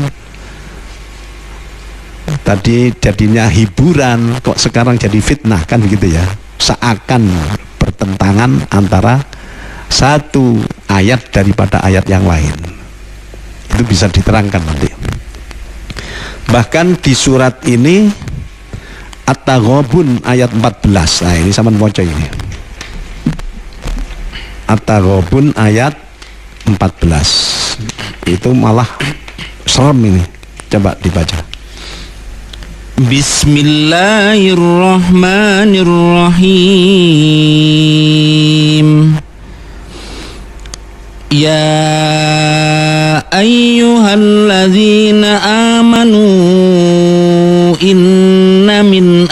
Tadi jadinya hiburan, kok sekarang jadi fitnah, kan begitu ya. Seakan bertentangan antara satu ayat daripada ayat yang lain. Itu bisa diterangkan nanti. Bahkan di surat ini At-Taghabun ayat 14. Nah ini sama baca ini. At-Taghabun ayat 14. Itu malah serem ini. Coba dibaca. Bismillahirrahmanirrahim. Ya ayyuhalladzina amanu inna min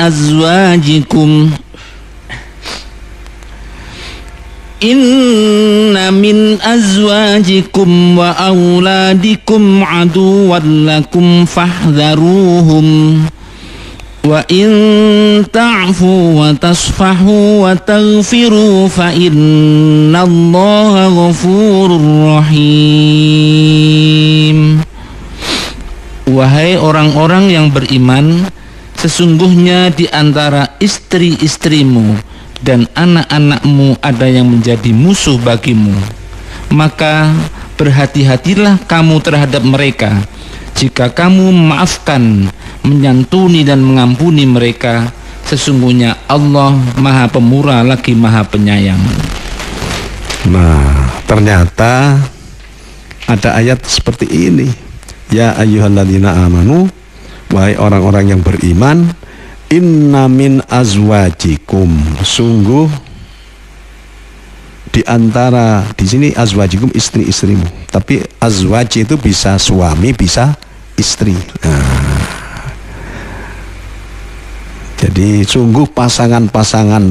azwajikum wa auladikum aduwwan lakum fahdharuhum wa in ta'fu wa tasfahu wa taghfiru fa innallaha ghafurur rahim. Wahai orang-orang yang beriman, sesungguhnya di antara istri-istrimu dan anak-anakmu ada yang menjadi musuh bagimu, maka berhati-hatilah kamu terhadap mereka. Jika kamu memaafkan, menyantuni dan mengampuni mereka, sesungguhnya Allah Maha Pemurah lagi Maha Penyayang. Nah, ternyata ada ayat seperti ini. Ya ayyuhalladzina amanu, wahai orang-orang yang beriman, inna min azwajikum, sungguh di antara di sini azwajikum istri-istrimu, tapi azwaj itu bisa suami, bisa istri. Jadi sungguh pasangan-pasangan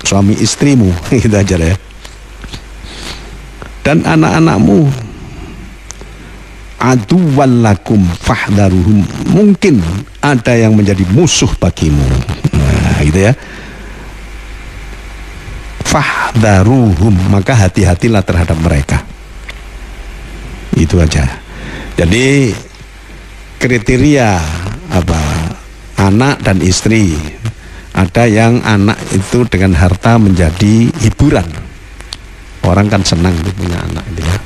suami istrimu gitu aja ya. Dan anak-anakmu aduwwan lakum fahdharuhum, mungkin ada yang menjadi musuh bagimu. Nah, gitu ya. Fahdharuhum, maka hati-hatilah terhadap mereka. Itu aja. Jadi kriteria anak dan istri, ada yang anak itu dengan harta menjadi hiburan, orang kan senang tuh punya anak gitu ya.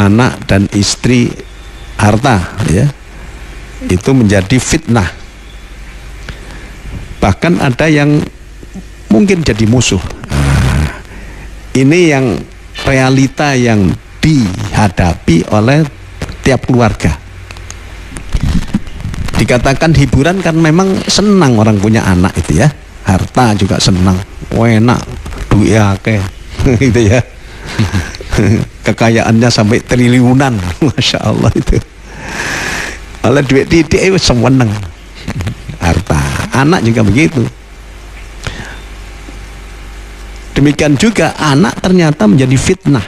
Anak dan istri harta ya, itu menjadi fitnah, bahkan ada yang mungkin jadi musuh. Ini yang realita yang dihadapi oleh tiap keluarga. Dikatakan hiburan kan memang senang orang punya anak itu ya, harta juga senang, enak, duit akeh gitu ya. Kekayaannya sampai triliunan, masya Allah itu. Oleh duit didik itu seneng, harta. Anak juga begitu. Demikian juga anak ternyata menjadi fitnah.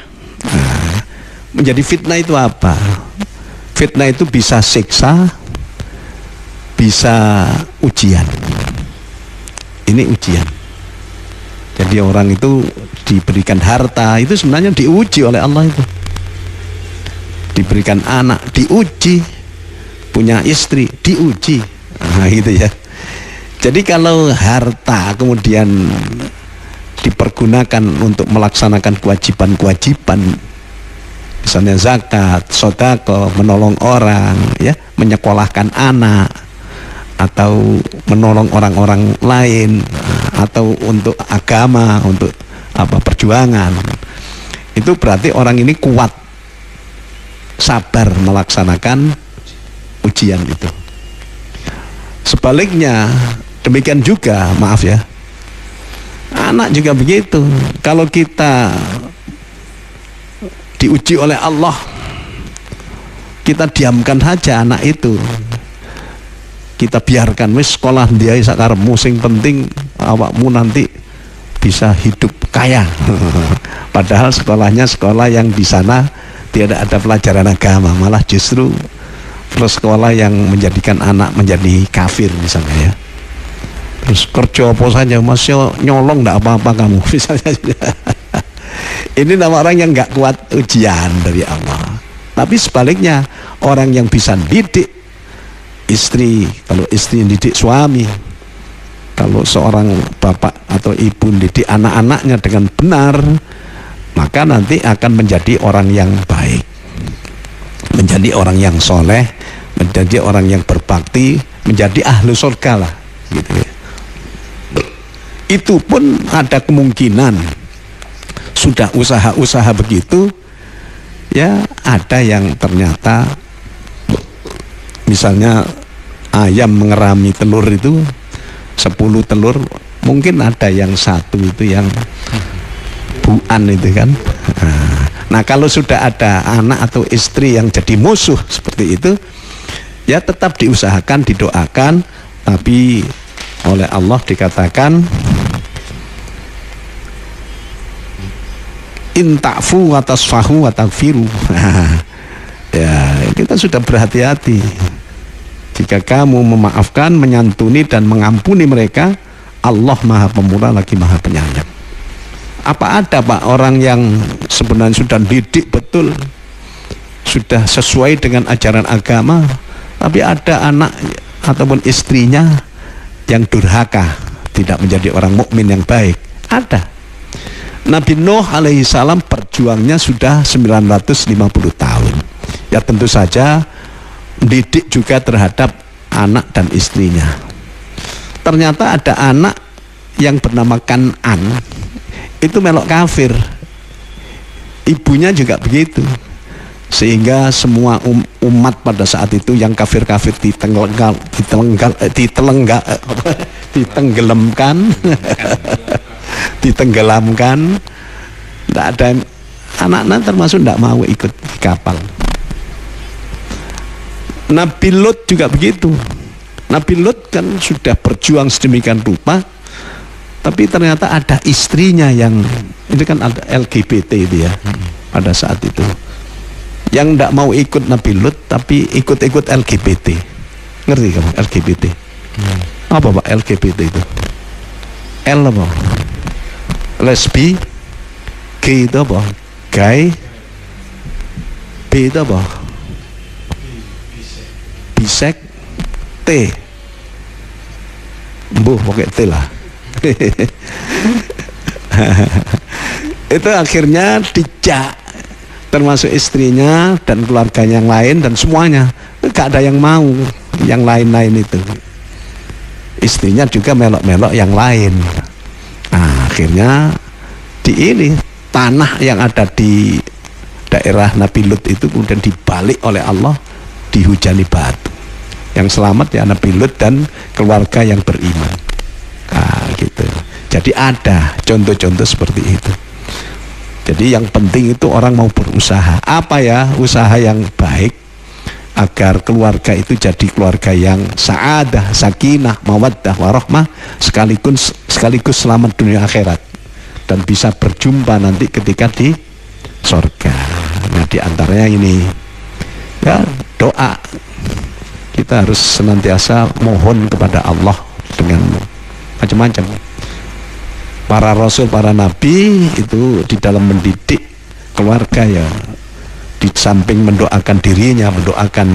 Menjadi fitnah itu apa? Fitnah itu bisa siksa, bisa ujian. Ini ujian. Jadi orang itu diberikan harta, itu sebenarnya diuji oleh Allah itu. Diberikan anak, diuji. Punya istri, diuji. Nah gitu ya. Jadi kalau harta kemudian dipergunakan untuk melaksanakan kewajiban-kewajiban, misalnya zakat, sedekah, menolong orang ya, menyekolahkan anak, atau menolong orang-orang lain, atau untuk agama, untuk perjuangan, itu berarti orang ini kuat, sabar melaksanakan ujian itu. Sebaliknya demikian juga, maaf ya, anak juga begitu. Kalau kita diuji oleh Allah, kita diamkan saja anak itu, kita biarkan wis sekolah dia sakarepmu, sing penting awakmu nanti bisa hidup kaya. Padahal sekolahnya sekolah yang di sana tidak ada pelajaran agama, malah justru terus sekolah yang menjadikan anak menjadi kafir misalnya ya. Terus kerja apa saja, masih nyolong enggak apa-apa kamu misalnya. Ini nama orang yang enggak kuat ujian dari Allah. Tapi sebaliknya, orang yang bisa didik istri, kalau istri didik suami, kalau seorang bapak atau ibu didik anak-anaknya dengan benar, maka nanti akan menjadi orang yang baik, menjadi orang yang soleh, menjadi orang yang berbakti, menjadi ahlu surga lah gitu ya. Itu pun ada kemungkinan sudah usaha-usaha begitu ya, ada yang ternyata misalnya ayam mengerami telur itu 10 telur, mungkin ada yang satu itu yang buan itu kan. Nah kalau sudah ada anak atau istri yang jadi musuh seperti itu, ya tetap diusahakan, didoakan, tapi oleh Allah dikatakan in ta'fu wa tasfahu wa taghfiru. Ya, kita sudah berhati-hati. Jika kamu memaafkan, menyantuni dan mengampuni mereka, Allah Maha Pemurah lagi Maha Penyayang. Apa ada Pak orang yang sebenarnya sudah didik betul, sudah sesuai dengan ajaran agama, tapi ada anak ataupun istrinya yang durhaka, tidak menjadi orang mukmin yang baik? Ada. Nabi Nuh alaihi salam berjuangnya sudah 950 tahun. Ya tentu saja didik juga terhadap anak dan istrinya. Ternyata ada anak yang bernama Kan'an, itu melok kafir. Ibunya juga begitu. Sehingga semua umat pada saat itu yang kafir-kafir ditenggelamkan Tidak ada anak-anak termasuk tidak mau ikut kapal. Nabi Lut juga begitu. Nabi Lut kan sudah berjuang sedemikian rupa, tapi ternyata ada istrinya yang itu kan ada LGBT itu ya pada saat itu, yang tidak mau ikut Nabi Lut tapi ikut-ikut LGBT. Ngerti kamu LGBT? Apa Pak LGBT itu? L apa? Lesbi, G itu apa? Gay, B itu apa? Bisek, T, pakai T lah. Itu akhirnya dijak, termasuk istrinya dan keluarga yang lain dan semuanya. Gak ada yang mau yang lain-lain itu. Istrinya juga melok-melok yang lain. Nah, akhirnya di ini tanah yang ada di daerah Nabi Lut itu kemudian dibalik oleh Allah, dihujani batu. Yang selamat ya Nabi Lut dan keluarga yang beriman. Nah, gitu. Jadi ada contoh-contoh seperti itu. Jadi yang penting itu orang mau berusaha. Apa ya? Usaha yang baik agar keluarga itu jadi keluarga yang sa'adah, sakinah, mawaddah, warahmah, sekaligus selamat dunia akhirat dan bisa berjumpa nanti ketika di surga. Nah, di antaranya ini ya doa. Kita harus senantiasa mohon kepada Allah dengan macam-macam. Para rasul, para nabi itu di dalam mendidik keluarga ya, di samping mendoakan dirinya, mendoakan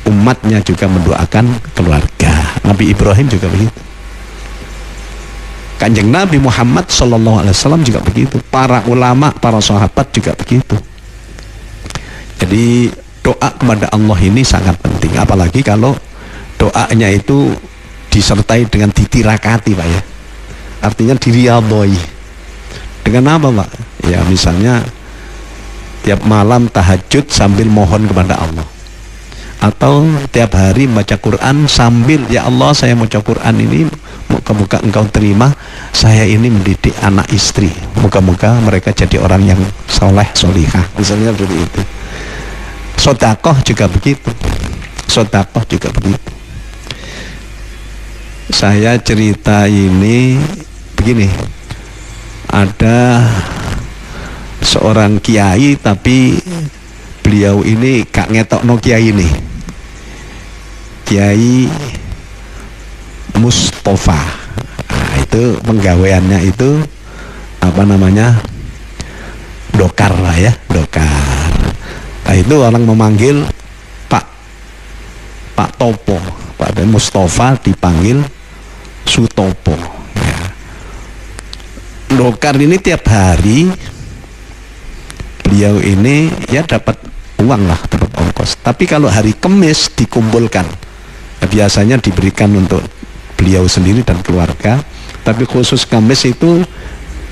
umatnya, juga mendoakan keluarga. Nabi Ibrahim juga begitu. Kanjeng Nabi Muhammad SAW juga begitu. Para ulama, para sahabat juga begitu. Jadi doa kepada Allah ini sangat penting. Apalagi kalau doanya itu disertai dengan ditirakati Pak ya. Artinya diriadhoi. Dengan apa Pak? Ya misalnya tiap malam tahajud sambil mohon kepada Allah, atau tiap hari baca Quran sambil ya Allah saya baca Quran ini moga-moga engkau terima, saya ini mendidik anak istri, moga-moga mereka jadi orang yang soleh solihah, misalnya seperti itu. Sodakoh juga begitu, sodakoh juga begitu. Saya cerita ini begini, ada seorang kiai tapi beliau ini gak ngetokno kiai ini, Kiai Mustafa. Nah, itu penggaweannya itu apa namanya, dokar lah ya, dokar. Nah, itu orang memanggil Pak Topo, Pak Mustafa dipanggil Sutopo ya. Dokar ini tiap hari beliau ini ya dapat uang lah, dapat ongkos. Tapi kalau hari Kemis dikumpulkan, ya, biasanya diberikan untuk beliau sendiri dan keluarga. Tapi khusus Kemis itu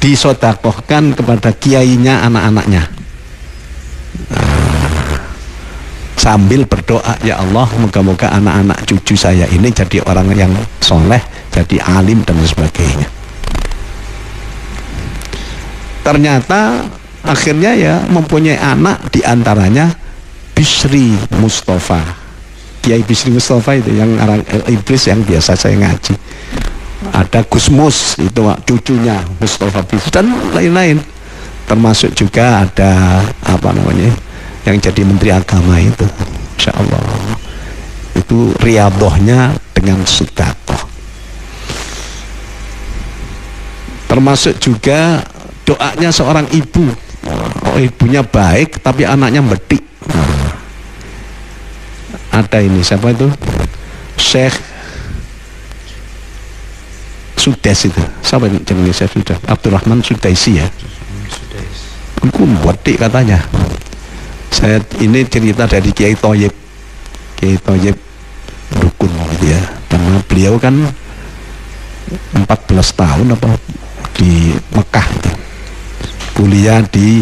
disodakohkan kepada kiainya, anak-anaknya. Sambil berdoa, ya Allah moga-moga anak-anak cucu saya ini jadi orang yang soleh, jadi alim dan sebagainya. Ternyata akhirnya ya mempunyai anak, diantaranya Bisri Mustafa, Kiai Bisri Mustafa itu yang orang iblis yang biasa saya ngaji. Ada Gusmus itu cucunya Mustafa Bisri dan lain-lain, termasuk juga ada apa namanya yang jadi menteri agama itu, insya Allah itu riadohnya dengan sedekah. Termasuk juga doanya seorang ibu. Oh, ibunya baik tapi anaknya betik. Ada ini siapa itu, Syekh Sudes itu, siapa ini jenenge Syekh Sudes? Abdurrahman Sudaisi ya. Aku betik katanya. Saya ini cerita dari Kiai Thoyib Dukun gitu ya, karena beliau kan 14 tahun apa di Mekah itu, kuliah di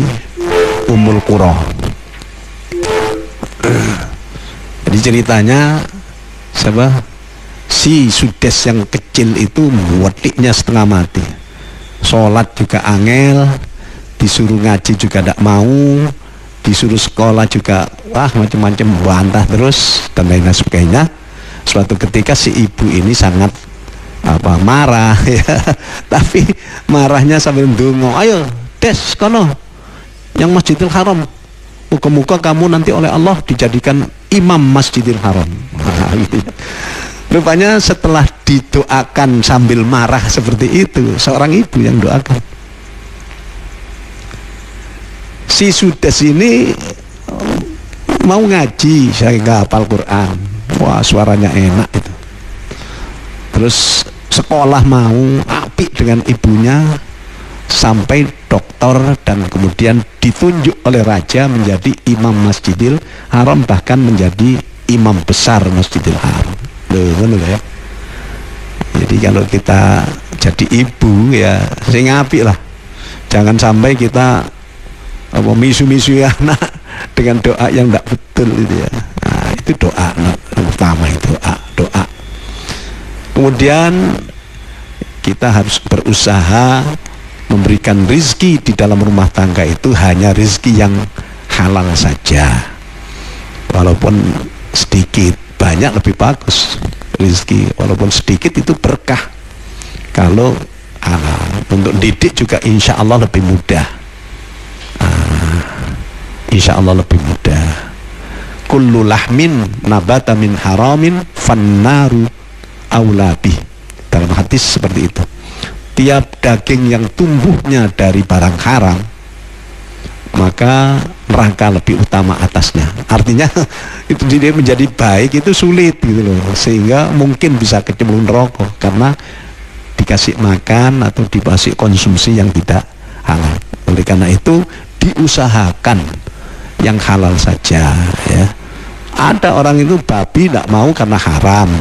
Ummul Qura. Jadi ceritanya siapa, si Sudes yang kecil itu wetiknya setengah mati, sholat juga angel, disuruh ngaji juga tidak mau, disuruh sekolah juga wah macam-macam, bantah terus dan lain sebagainya. Suatu ketika si ibu ini sangat marah ya, tapi marahnya sambil ndonga, ayo des kono yang Masjidil Haram, muka-muka kamu nanti oleh Allah dijadikan imam Masjidil Haram. Nah, gitu. Rupanya setelah didoakan sambil marah seperti itu, seorang ibu yang doakan, si Sudes ini mau ngaji, saya nggak hafal Quran, wah suaranya enak itu, terus sekolah mau apik dengan ibunya sampai doktor dan kemudian ditunjuk oleh raja menjadi imam Masjidil Haram, bahkan menjadi imam besar Masjidil Haram. Loh, ya. Jadi kalau kita jadi ibu ya sing apik lah, jangan sampai kita misu-misu anak dengan doa yang tidak betul itu ya. Nah, itu doa yang pertama, itu doa. Kemudian kita harus berusaha memberikan rizki di dalam rumah tangga itu hanya rizki yang halal saja, walaupun sedikit, banyak lebih bagus. Rizki walaupun sedikit itu berkah. Kalau untuk didik juga insya Allah lebih mudah, insya Allah lebih mudah. Kullu lahmin nabata min haramin fannaru aulabi, dalam hadis seperti itu. Tiap daging yang tumbuhnya dari barang haram, maka neraka lebih utama atasnya. Artinya itu dia menjadi baik itu sulit gitu loh, sehingga mungkin bisa kecemplung neraka karena dikasih makan atau dikasih konsumsi yang tidak halal. Oleh karena itu diusahakan yang halal saja ya. Ada orang itu babi tidak mau karena haram,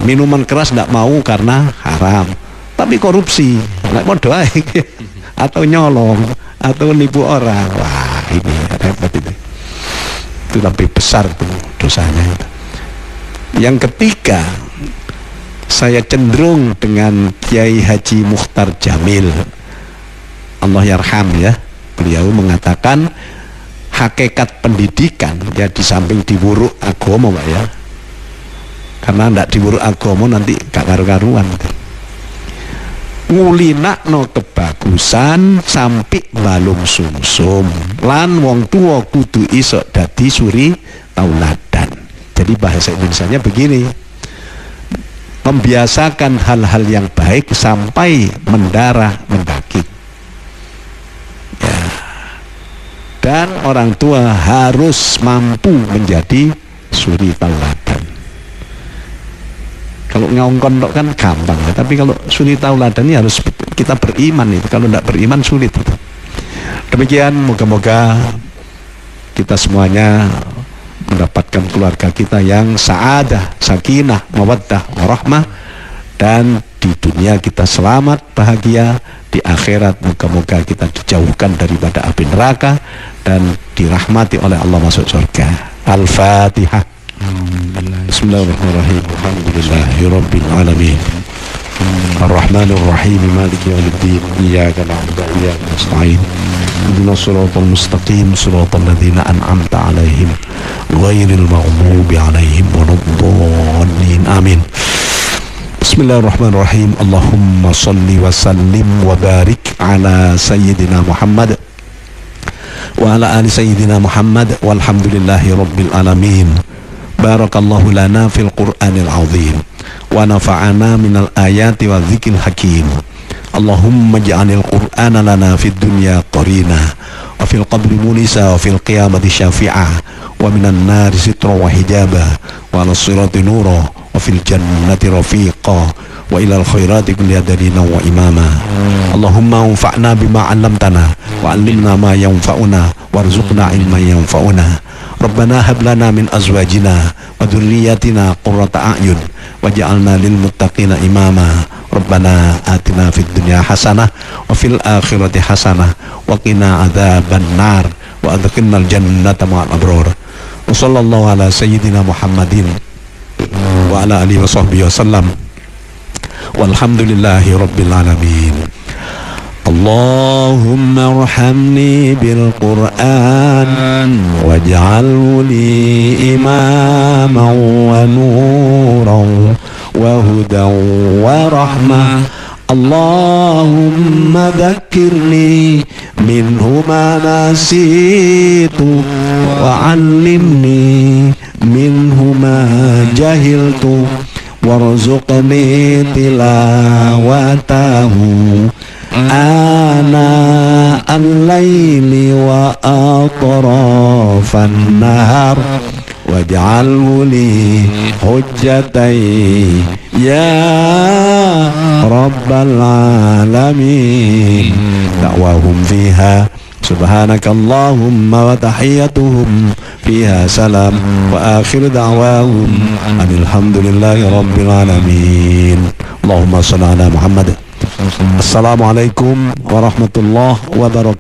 minuman keras tidak mau karena haram, tapi korupsi nggak mau doa atau nyolong atau nipu orang, wah ini repot itu lebih besar tuh dosanya. Yang ketiga, saya cenderung dengan Kiai Haji Mukhtar Jamil, Allah yarham ya, beliau mengatakan hakikat pendidikan ya di samping diwuruk agama Pak ya, karena ndak diwuruk agama nanti gak karu-karuan. Ngulinakno kebagusan sampai balung sumsum lan wong tua kudu iso dadi suri tauladan. Jadi bahasa Indonesianya begini, membiasakan hal-hal yang baik sampai mendarah mendaging ya. Dan orang tua harus mampu menjadi suri tauladan. Kalau ngongkon kan gampang ya, tapi kalau suri tauladan ini harus kita beriman itu. Kalau tidak beriman sulit itu. Demikian, moga-moga kita semuanya mendapatkan keluarga kita yang sa'adah, sakinah, mawaddah, warahmah, dan di dunia kita selamat, bahagia, di akhirat moga-moga kita dijauhkan daripada api neraka dan dirahmati oleh Allah masuk surga. Al-Fatihah. Bismillahirrahmanirrahim. Alhamdulillahirabbil alamin. Ar-Rahmanir Rahim. Maliki yaumiddin. Iyyaka na'budu wa iyyaka nasta'in. Ihdinas siratal mustaqim, siratal ladzina an'amta 'alaihim ghairil maghdubi 'alaihim waladdallin. Amin. Bismillahirrahmanirrahim. Allahumma shalli wa sallim wa barik ala sayyidina Muhammad wa ala ali sayyidina Muhammad walhamdulillahi rabbil alamin. Barakallahu lana fil Qur'anil azim wa nafa'ana minal ayati wa dzikril hakim. Allahumma ja'alil Qur'ana lana fid dunya qarina wa fil qabri munisa wa fil qiyamati syafi'ah wa minan nari sitra wa hijaba wa ala sirati nura wa fil jannati rafiqa wa ilal khairati kulli hadina wa imama. Allahumma anfa'na bima 'allamtana wa 'allimna ma yanfa'una warzuqna ilman yanfa'una. Rabbana hab lana min azwajina wa dhurriyyatina qurrata a'yun waj'alna lil muttaqina imama. Rabbana atina fid dunya hasanah wa fil akhirati hasanah wa qina adzaban nar wa adkhilnal jannata ma'al abrar. Wa sallallahu ala sayyidina Muhammadin wa ala alihi wa sahbihi wasallam. Walhamdulillahi rabbil alamin. اللهم ارحمني بالقرآن واجعله لي إماما ونورا وهدى ورحمة اللهم ذكرني منه ما نسيت وعلمني منه ما جهلت وارزقني تلاوته آناء الليل وأطراف النهار واجعله لي حجتي يا رب العالمين دعواهم فيها سبحانك اللهم وتحيتهم فيها سلام وآخر دعواهم أن الحمد لله رب العالمين اللهم صل على محمد. Assalamualaikum warahmatullahi wabarakatuh.